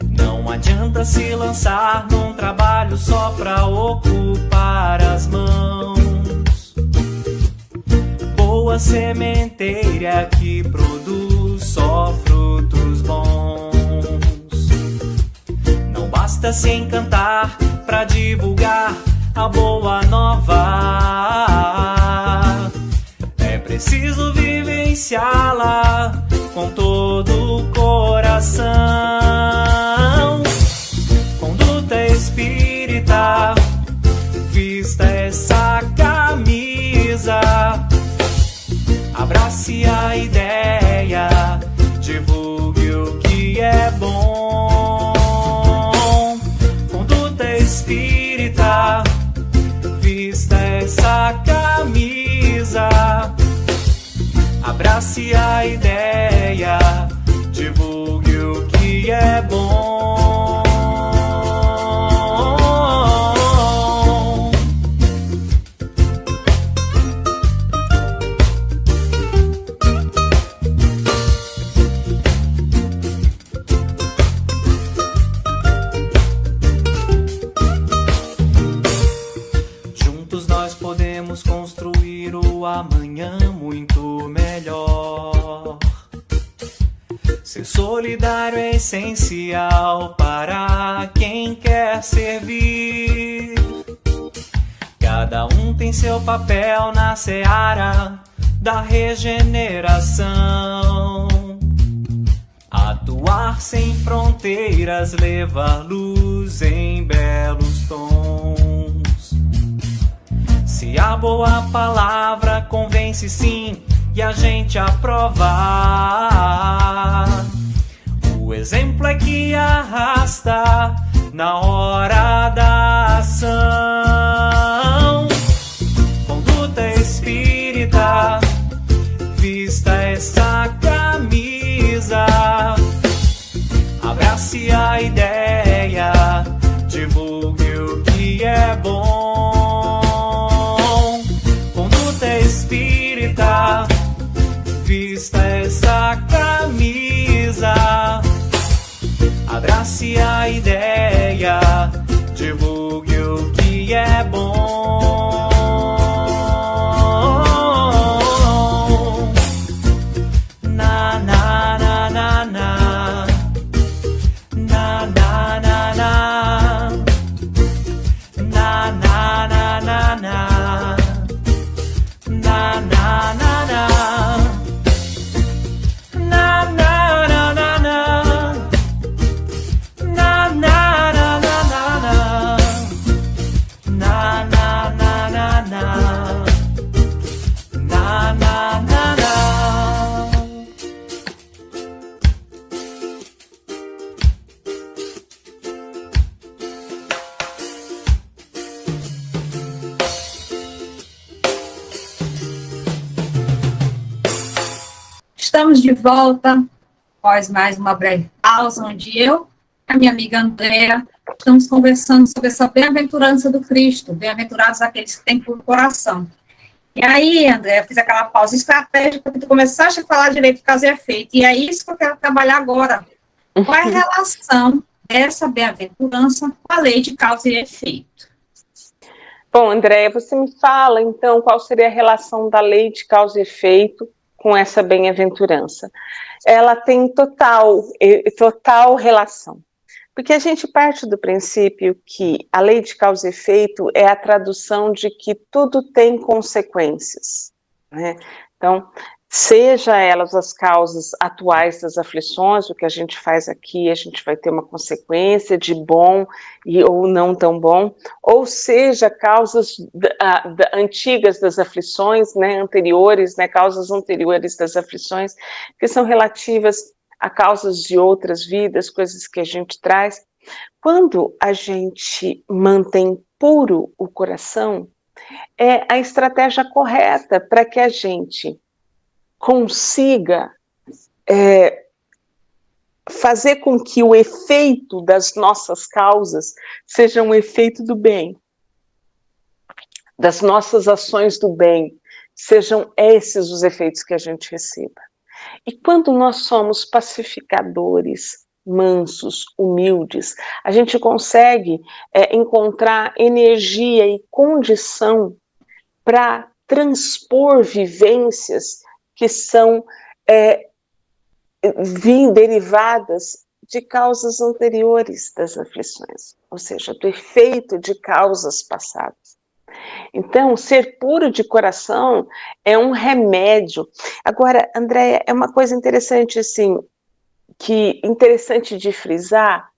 Não adianta se lançar num trabalho só pra ocupar as mãos. Boa sementeira que produz só frutos bons. Não basta se encantar pra divulgar a boa nova. Preciso vivenciá-la com todo o coração. Conduta espírita, vista essa camisa, abrace a ideia, divulgue o que é bom. Conduta espírita, vista essa camisa, abrace a ideia, divulgue o que é bom. Juntos nós podemos construir o amanhã muito melhor. Ser solidário é essencial para quem quer servir. Cada um tem seu papel na seara da regeneração. Atuar sem fronteiras, levar luz em belos tons. Se a boa palavra convence sim e a gente aprova, o exemplo é que arrasta na hora da ação. Conduta espírita, vista essa camisa, abrace a ideia, divulgue o que é bom. Conduta espírita, vista essa camisa, abrace a ideia, divulgue o que é bom. Na na na na na, na na na na, na na na na na, na na na na. Na na na na na, na na na na na, na na na na na, na na na na. Estamos de volta após mais uma breve pausa, onde eu e a minha amiga Andréa estamos conversando sobre essa bem-aventurança do Cristo, bem-aventurados aqueles que têm puro coração. E aí, Andréa, eu fiz aquela pausa estratégica, porque tu começaste a falar direito de causa e efeito, e é isso que eu quero trabalhar agora. Qual é a relação dessa bem-aventurança com a lei de causa e efeito? Bom, Andréa, você me fala, então, qual seria a relação da lei de causa e efeito com essa bem-aventurança? Ela tem total relação, porque a gente parte do princípio que a lei de causa e efeito é a tradução de que tudo tem consequências, né? Então, seja elas as causas atuais das aflições, o que a gente faz aqui, a gente vai ter uma consequência de bom ou não tão bom, ou seja, causas antigas das aflições, né, anteriores, né, causas anteriores das aflições, que são relativas a causas de outras vidas, coisas que a gente traz. Quando a gente mantém puro o coração, é a estratégia correta para que a gente consiga fazer com que o efeito das nossas causas seja um efeito do bem, das nossas ações do bem, sejam esses os efeitos que a gente receba. E quando nós somos pacificadores, mansos, humildes, a gente consegue encontrar energia e condição para transpor vivências que são derivadas de causas anteriores das aflições, ou seja, do efeito de causas passadas. Então, ser puro de coração é um remédio. Agora, Andréa, é uma coisa interessante, assim, interessante de frisar,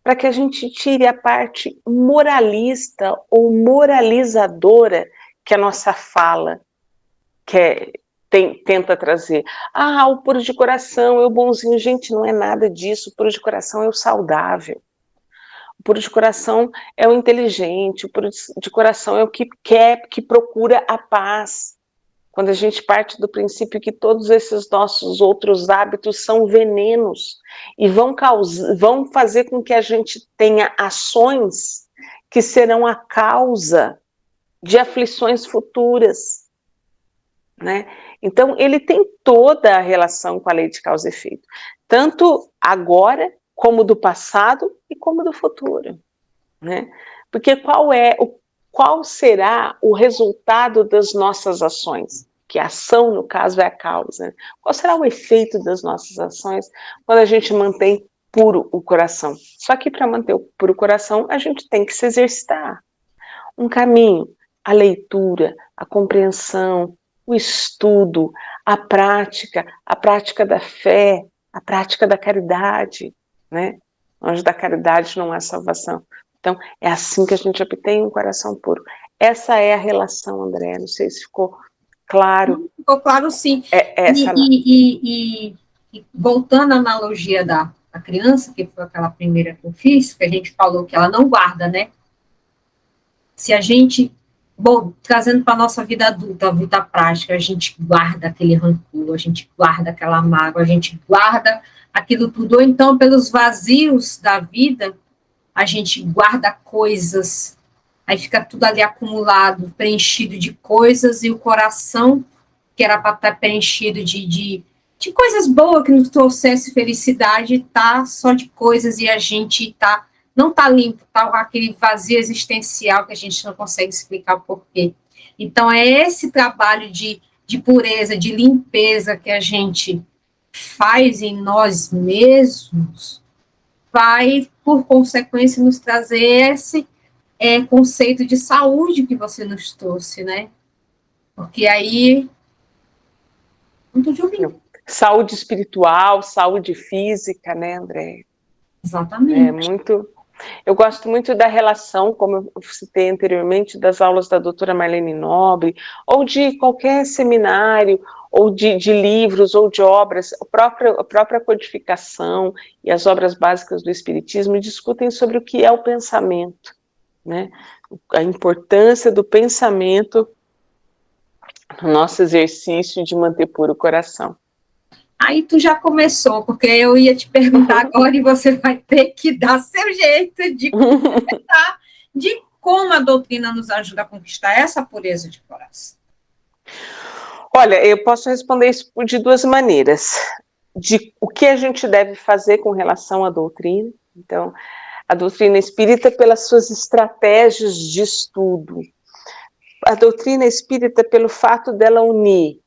para que a gente tire a parte moralista ou moralizadora que a nossa fala tenta trazer. Ah, o puro de coração é o bonzinho. Gente, não é nada disso. O puro de coração é o saudável. O puro de coração é o inteligente. O puro de coração é o que quer, que procura a paz. Quando a gente parte do princípio que todos esses nossos outros hábitos são venenos e vão fazer com que a gente tenha ações que serão a causa de aflições futuras, né? Então, ele tem toda a relação com a lei de causa e efeito, tanto agora, como do passado e como do futuro, né? Porque qual será o resultado das nossas ações? Que a ação, no caso, é a causa. Qual será o efeito das nossas ações quando a gente mantém puro o coração. Só que para manter o puro coração, a gente tem que se exercitar. Um caminho, a leitura, a compreensão, o estudo, a prática da fé, a prática da caridade, né? Longe da caridade não há salvação. Então, é assim que a gente obtém um coração puro. Essa é a relação, André, não sei se ficou claro. Ficou claro, sim. E voltando à analogia da criança, que foi aquela primeira que eu fiz, que a gente falou que ela não guarda, né? Se a gente, trazendo para a nossa vida adulta, a vida prática, a gente guarda aquele rancor, a gente guarda aquela mágoa, a gente guarda aquilo tudo, ou então pelos vazios da vida, a gente guarda coisas, aí fica tudo ali acumulado, preenchido de coisas, e o coração, que era para estar preenchido de coisas boas que nos trouxesse felicidade, tá só de coisas, e a gente não tá limpo, tá aquele vazio existencial que a gente não consegue explicar o porquê. Então, é esse trabalho de pureza, de limpeza que a gente faz em nós mesmos, vai, por consequência, nos trazer esse conceito de saúde que você nos trouxe, né? Porque aí... Não tô te ouvindo. Saúde espiritual, saúde física, né, André? Exatamente. Eu gosto muito da relação, como eu citei anteriormente, das aulas da doutora Marlene Nobre, ou de qualquer seminário, ou de livros, ou de obras. A própria codificação e as obras básicas do Espiritismo discutem sobre o que é o pensamento, né? A importância do pensamento no nosso exercício de manter puro o coração. Aí tu já começou, porque eu ia te perguntar agora e você vai ter que dar seu jeito de conversar de como a doutrina nos ajuda a conquistar essa pureza de coração. Olha, eu posso responder isso de duas maneiras. De o que a gente deve fazer com relação à doutrina. Então, a doutrina espírita pelas suas estratégias de estudo. A doutrina espírita pelo fato dela unir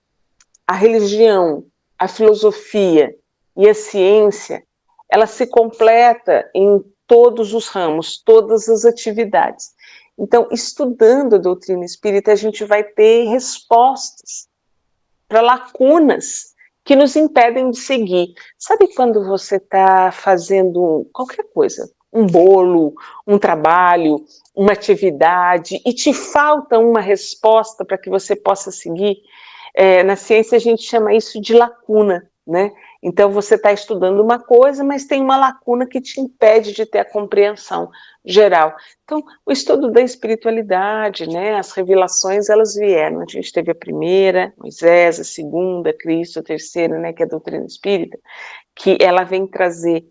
a religião, a filosofia e a ciência, ela se completa em todos os ramos, todas as atividades. Então, estudando a doutrina espírita, a gente vai ter respostas para lacunas que nos impedem de seguir. Sabe quando você está fazendo qualquer coisa, um bolo, um trabalho, uma atividade, e te falta uma resposta para que você possa seguir? Na ciência a gente chama isso de lacuna, né? Então você está estudando uma coisa, mas tem uma lacuna que te impede de ter a compreensão geral. Então, o estudo da espiritualidade, né? As revelações, elas vieram. A gente teve a primeira, Moisés, a segunda, Cristo, a terceira, né? Que é a doutrina espírita, que ela vem trazer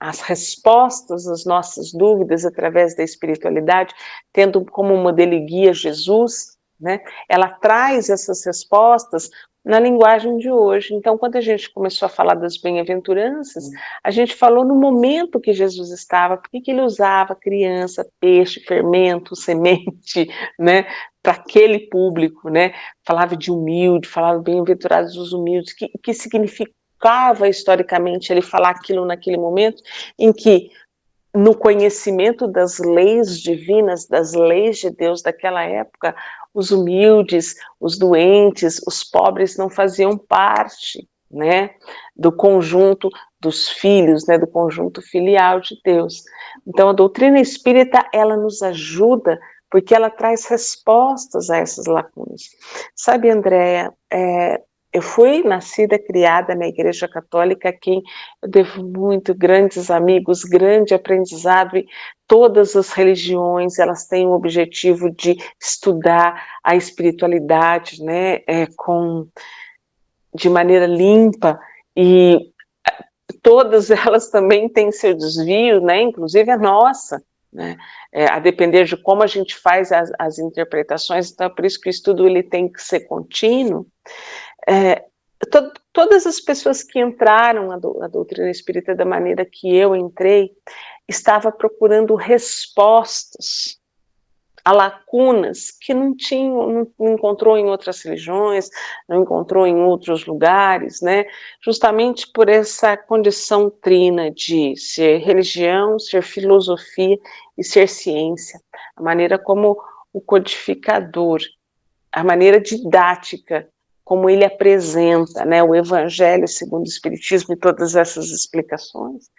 as respostas às nossas dúvidas através da espiritualidade, tendo como modelo e guia Jesus, né? Ela traz essas respostas na linguagem de hoje. Então, quando a gente começou a falar das bem-aventuranças, a gente falou no momento que Jesus estava, porque que ele usava criança, peixe, fermento, semente, né, para aquele público, né? Falava de humilde, falava bem-aventurados os humildes, que significava historicamente ele falar aquilo naquele momento em que, no conhecimento das leis divinas, das leis de Deus daquela época, os humildes, os doentes, os pobres não faziam parte, né, do conjunto dos filhos, né, do conjunto filial de Deus. Então, a doutrina espírita, ela nos ajuda porque ela traz respostas a essas lacunas. Sabe, Andréa, eu fui nascida, criada na Igreja Católica, a quem eu devo muito, grandes amigos, grande aprendizado, e todas as religiões, elas têm o objetivo de estudar a espiritualidade, né, de maneira limpa, e todas elas também têm seu desvio, né, inclusive a nossa, né, a depender de como a gente faz as interpretações. Então é por isso que o estudo ele tem que ser contínuo. Todas as pessoas que entraram a doutrina espírita da maneira que eu entrei, estava procurando respostas há lacunas que não encontrou em outras religiões, não encontrou em outros lugares, né? Justamente por essa condição trina de ser religião, ser filosofia e ser ciência. A maneira como o codificador, a maneira didática como ele apresenta, né, o Evangelho segundo o Espiritismo e todas essas explicações,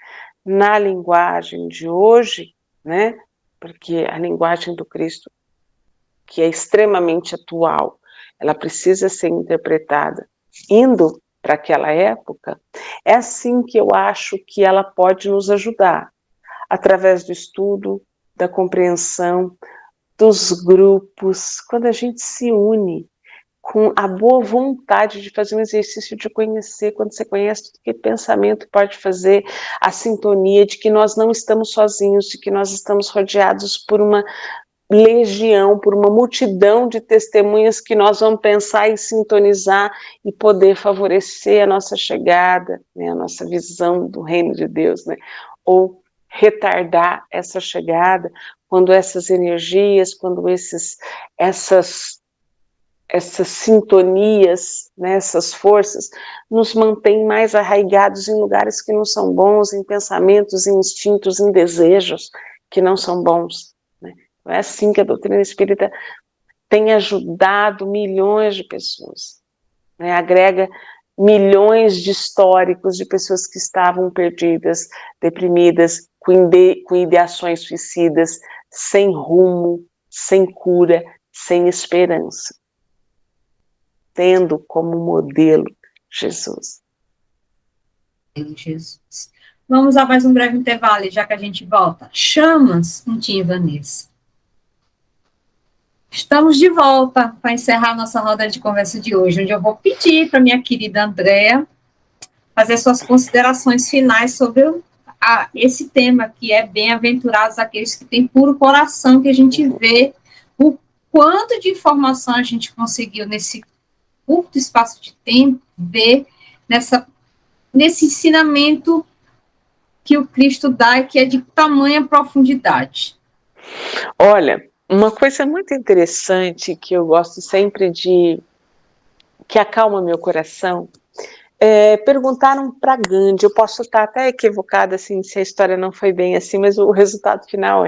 na linguagem de hoje, né, porque a linguagem do Cristo, que é extremamente atual, ela precisa ser interpretada indo para aquela época, é assim que eu acho que ela pode nos ajudar, através do estudo, da compreensão, dos grupos, quando a gente se une com a boa vontade de fazer um exercício de conhecer, quando você conhece tudo que pensamento pode fazer, a sintonia de que nós não estamos sozinhos, de que nós estamos rodeados por uma legião, por uma multidão de testemunhas que nós vamos pensar e sintonizar e poder favorecer a nossa chegada, né, a nossa visão do reino de Deus, né, ou retardar essa chegada, quando essas energias, quando essas sintonias, né, essas forças, nos mantêm mais arraigados em lugares que não são bons, em pensamentos, em instintos, em desejos que não são bons. Né? É assim que a doutrina espírita tem ajudado milhões de pessoas, né? Agrega milhões de históricos de pessoas que estavam perdidas, deprimidas, com ideações suicidas, sem rumo, sem cura, sem esperança, tendo como modelo Jesus. Jesus. Vamos a mais um breve intervalo, já que a gente volta. Chamas, com Tim e Vanessa. Estamos de volta para encerrar a nossa roda de conversa de hoje, onde eu vou pedir para minha querida Andréa fazer suas considerações finais sobre esse tema, que é bem-aventurados aqueles que têm puro coração, que a gente vê o quanto de informação a gente conseguiu nesse curto espaço de tempo, ver nesse ensinamento que o Cristo dá e que é de tamanha profundidade. Olha, uma coisa muito interessante que eu gosto sempre que acalma meu coração, perguntaram para Gandhi, eu posso estar até equivocada assim, se a história não foi bem assim, mas o resultado final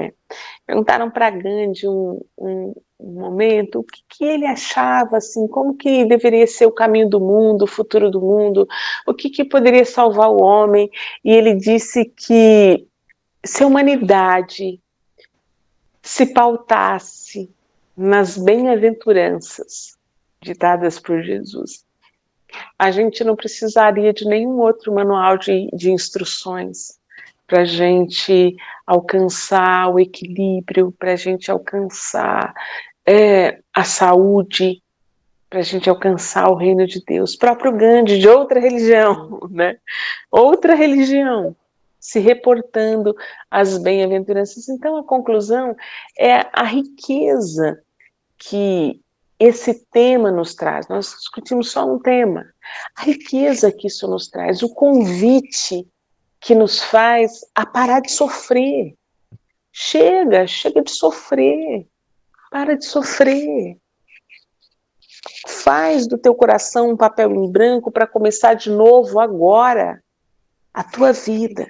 perguntaram para Gandhi um momento, o que ele achava, assim, como que deveria ser o caminho do mundo, o futuro do mundo, o que poderia salvar o homem, e ele disse que se a humanidade se pautasse nas bem-aventuranças ditadas por Jesus, a gente não precisaria de nenhum outro manual de instruções para a gente alcançar o equilíbrio, para a gente alcançar a saúde, para a gente alcançar o reino de Deus. O próprio Gandhi, de outra religião, né? Outra religião, se reportando às bem-aventuranças. Então, a conclusão é a riqueza que esse tema nos traz. Nós discutimos só um tema. A riqueza que isso nos traz, o convite que nos faz a parar de sofrer. Chega de sofrer. Para de sofrer. Faz do teu coração um papel em branco para começar de novo agora a tua vida.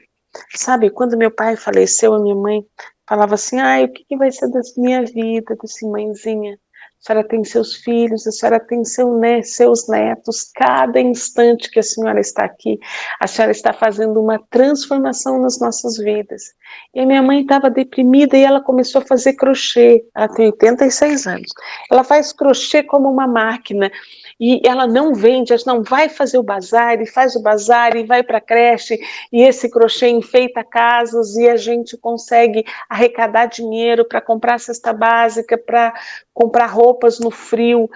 Sabe, quando meu pai faleceu, a minha mãe falava assim, o que vai ser da minha vida, desse mãezinha? A senhora tem seus filhos, a senhora tem seus netos, cada instante que a senhora está aqui, a senhora está fazendo uma transformação nas nossas vidas. E a minha mãe estava deprimida e ela começou a fazer crochê, ela tem 86 anos, ela faz crochê como uma máquina, e ela não vende, ela não vai fazer o bazar, e faz o bazar, e vai para a creche, e esse crochê enfeita casas, e a gente consegue arrecadar dinheiro para comprar cesta básica, para comprar roupas no frio.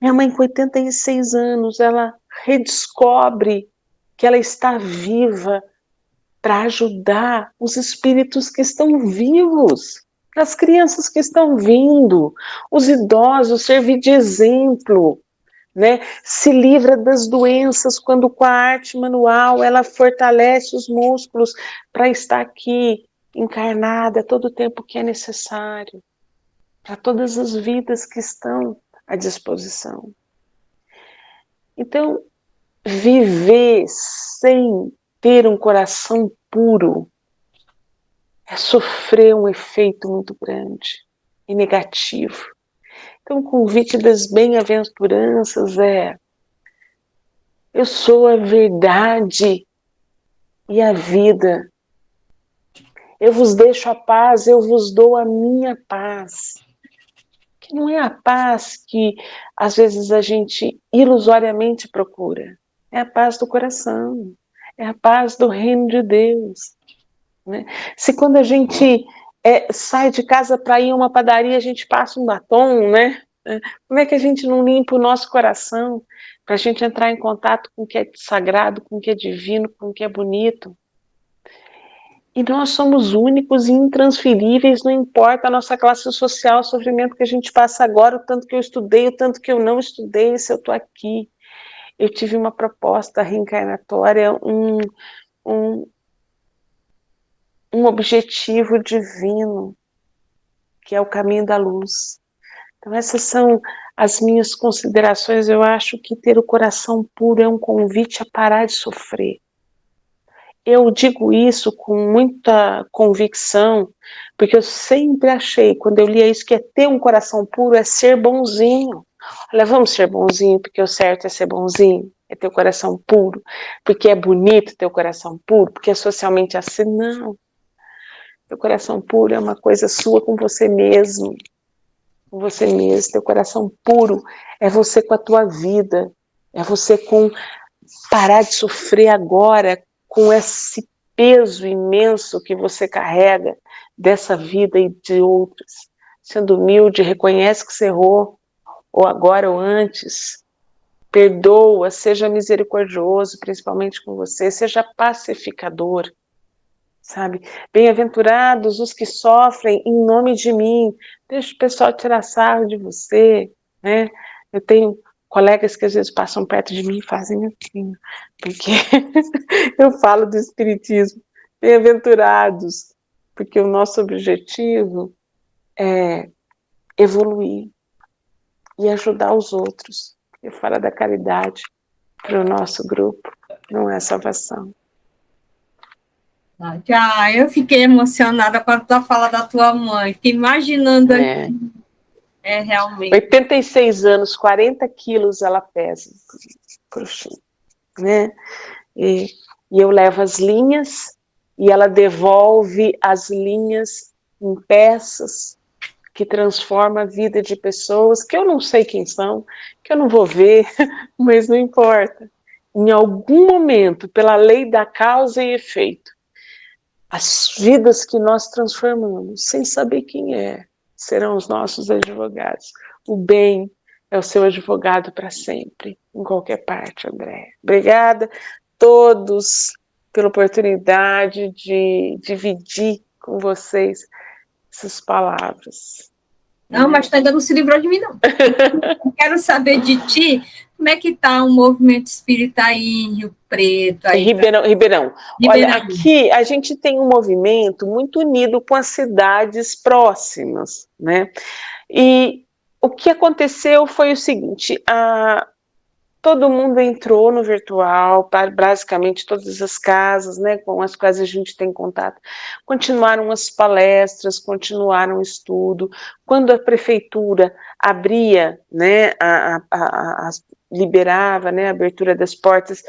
Minha mãe, com 86 anos, ela redescobre que ela está viva para ajudar os espíritos que estão vivos, as crianças que estão vindo, os idosos, servir de exemplo, né? Se livra das doenças quando com a arte manual ela fortalece os músculos para estar aqui encarnada todo o tempo que é necessário. para todas as vidas que estão à disposição. Então, viver sem ter um coração puro é sofrer um efeito muito grande e negativo. Então, o convite das bem-aventuranças é: eu sou a verdade e a vida. Eu vos deixo a paz, eu vos dou a minha paz. Que não é a paz que às vezes a gente ilusoriamente procura. É a paz do coração, é a paz do reino de Deus. Né? Se quando a gente sai de casa para ir a uma padaria, a gente passa um batom, né? Como é que a gente não limpa o nosso coração para a gente entrar em contato com o que é sagrado, com o que é divino, com o que é bonito? E nós somos únicos e intransferíveis, não importa a nossa classe social, o sofrimento que a gente passa agora, o tanto que eu estudei, o tanto que eu não estudei, se eu estou aqui. Eu tive uma proposta reencarnatória, um objetivo divino, que é o caminho da luz. Então essas são as minhas considerações. Eu acho que ter o coração puro é um convite a parar de sofrer. Eu digo isso com muita convicção, porque eu sempre achei, quando eu lia isso, que é ter um coração puro é ser bonzinho. Olha, vamos ser bonzinho, porque o certo é ser bonzinho, é ter o coração puro, porque é bonito ter o coração puro, porque é socialmente assim. Não. Teu coração puro é uma coisa sua com você mesmo. Com você mesmo. Teu coração puro é você com a tua vida. É você com parar de sofrer agora com esse peso imenso que você carrega dessa vida e de outras. Sendo humilde, reconhece que você errou, ou agora ou antes. Perdoa, seja misericordioso, principalmente com você. Seja pacificador. Sabe? Bem-aventurados os que sofrem em nome de mim. Deixa o pessoal tirar sarro de você, né? Eu tenho colegas que às vezes passam perto de mim e fazem assim, porque eu falo do espiritismo. Bem-aventurados, porque o nosso objetivo é evoluir e ajudar os outros. Eu falo da caridade para o nosso grupo, não é salvação. Eu fiquei emocionada com a fala da tua mãe. Fiquei imaginando aqui. Realmente. 86 anos, 40 quilos ela pesa. Né? E eu levo as linhas e ela devolve as linhas em peças que transformam a vida de pessoas que eu não sei quem são, que eu não vou ver, mas não importa. Em algum momento, pela lei da causa e efeito, as vidas que nós transformamos, sem saber quem é, serão os nossos advogados. O bem é o seu advogado para sempre, em qualquer parte, André. Obrigada a todos pela oportunidade de dividir com vocês essas palavras. Não, mas tu ainda não se livrou de mim, não. Quero saber de ti, como é que está o movimento espírita aí em Rio Preto? Aí, Ribeirão. Olha, aqui a gente tem um movimento muito unido com as cidades próximas, né? E o que aconteceu foi o seguinte, todo mundo entrou no virtual, basicamente todas as casas, né, com as quais a gente tem contato, continuaram as palestras, continuaram o estudo. Quando a prefeitura abria, né, liberava, né, a abertura das portas,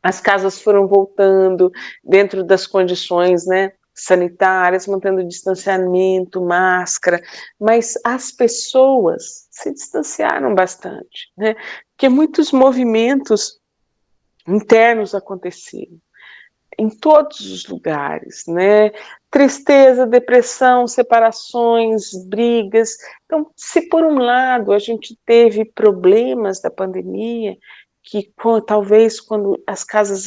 as casas foram voltando dentro das condições, né, sanitárias, mantendo distanciamento, máscara, mas as pessoas se distanciaram bastante, né? Porque muitos movimentos internos aconteceram em todos os lugares, né? Tristeza, depressão, separações, brigas. Então, se por um lado a gente teve problemas da pandemia, que talvez quando as casas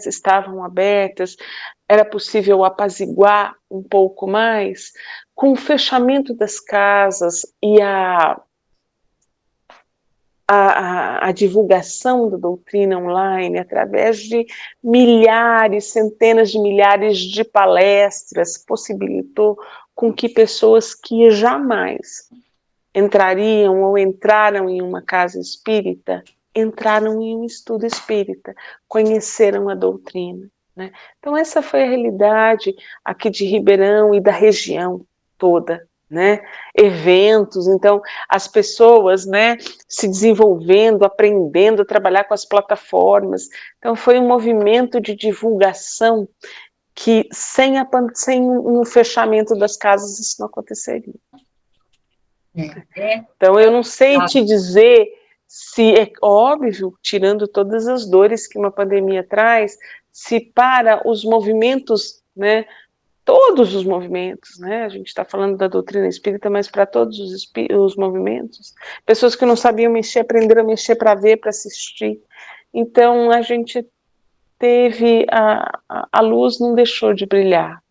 estavam abertas, era possível apaziguar um pouco mais, com o fechamento das casas e a divulgação da doutrina online através de milhares, centenas de milhares de palestras, possibilitou com que pessoas que jamais entrariam ou entraram em uma casa espírita, entraram em um estudo espírita, conheceram a doutrina, né? Então essa foi a realidade aqui de Ribeirão e da região toda, né? Eventos, então as pessoas, né, se desenvolvendo, aprendendo a trabalhar com as plataformas. Então foi um movimento de divulgação que sem um fechamento das casas isso não aconteceria. Então eu não sei te dizer se é óbvio, tirando todas as dores que uma pandemia traz, se para os movimentos, né, todos os movimentos, né, a gente está falando da doutrina espírita, mas para todos os movimentos, pessoas que não sabiam mexer, aprenderam a mexer para ver, para assistir. Então a gente teve, a luz não deixou de brilhar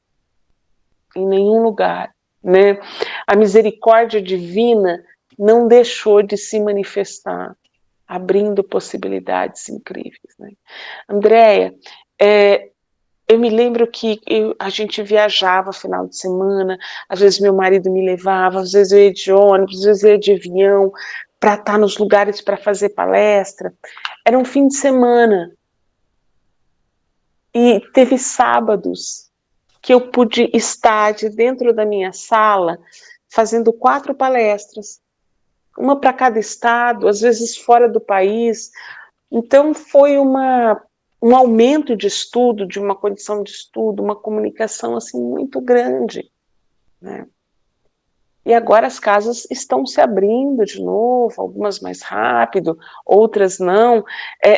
em nenhum lugar, né? A misericórdia divina não deixou de se manifestar, abrindo possibilidades incríveis, né? Andréia, eu me lembro que a gente viajava final de semana, às vezes meu marido me levava, às vezes eu ia de ônibus, às vezes eu ia de avião, para estar nos lugares para fazer palestra. Era um fim de semana. E teve sábados que eu pude estar de dentro da minha sala fazendo 4 palestras, uma para cada estado, às vezes fora do país. Então foi um aumento de estudo, de uma condição de estudo, uma comunicação assim muito grande, né? E agora as casas estão se abrindo de novo, algumas mais rápido, outras não,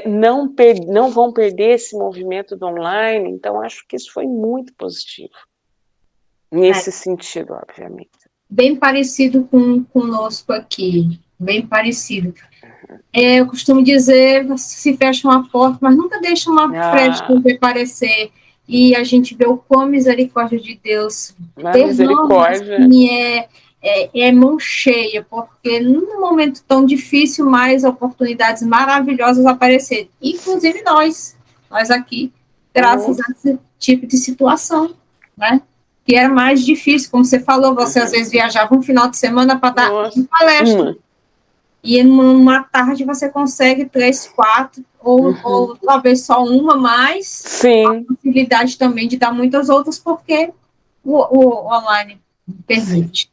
não vão perder esse movimento do online, então acho que isso foi muito positivo, nesse sentido, obviamente. Bem parecido conosco aqui, bem parecido. Eu costumo dizer, se fecha uma porta, mas nunca deixa uma fresta aparecer, e a gente vê o quão misericórdia de Deus, misericórdia é mão cheia, porque num momento tão difícil, mais oportunidades maravilhosas aparecerem, inclusive nós aqui, graças a esse tipo de situação, né? Que era mais difícil, como você falou, você às vezes viajava um final de semana para dar uma palestra, e numa tarde você consegue 3, 4, ou talvez só uma, mas sim, a possibilidade também de dar muitas outras, porque o online permite.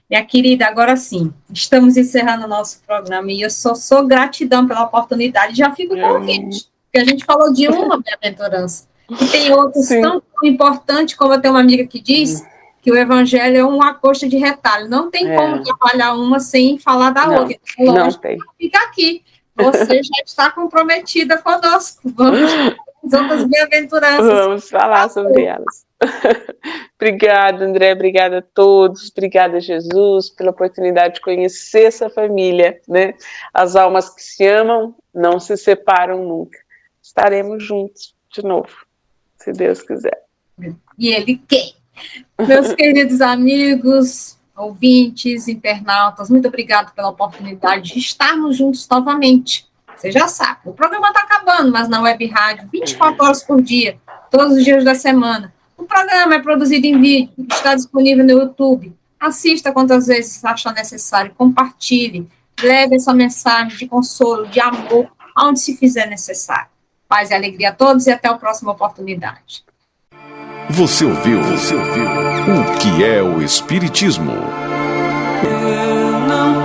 Minha querida, agora sim, estamos encerrando o nosso programa, e eu só sou gratidão pela oportunidade, já fico com o convite, porque a gente falou de uma bem-aventurança, e tem outros tão importantes, como eu tenho uma amiga que diz, que o evangelho é uma coxa de retalho, não tem como trabalhar uma sem falar da outra. Então, lógico, não fica aqui, você já está comprometida conosco, vamos as outras bem-aventuranças. Vamos falar sobre elas. Obrigada, André, obrigada a todos, obrigada, Jesus, pela oportunidade de conhecer essa família, né? As almas que se amam não se separam nunca. Estaremos juntos de novo, se Deus quiser. E Ele quer. Meus queridos amigos, ouvintes, internautas, muito obrigado pela oportunidade de estarmos juntos novamente. Você já sabe, o programa está acabando, mas na Web Rádio, 24 horas por dia, todos os dias da semana. O programa é produzido em vídeo, está disponível no YouTube. Assista quantas vezes achar necessário, compartilhe, leve essa mensagem de consolo, de amor, aonde se fizer necessário. Paz e alegria a todos e até a próxima oportunidade. Você ouviu o que é o Espiritismo? Eu não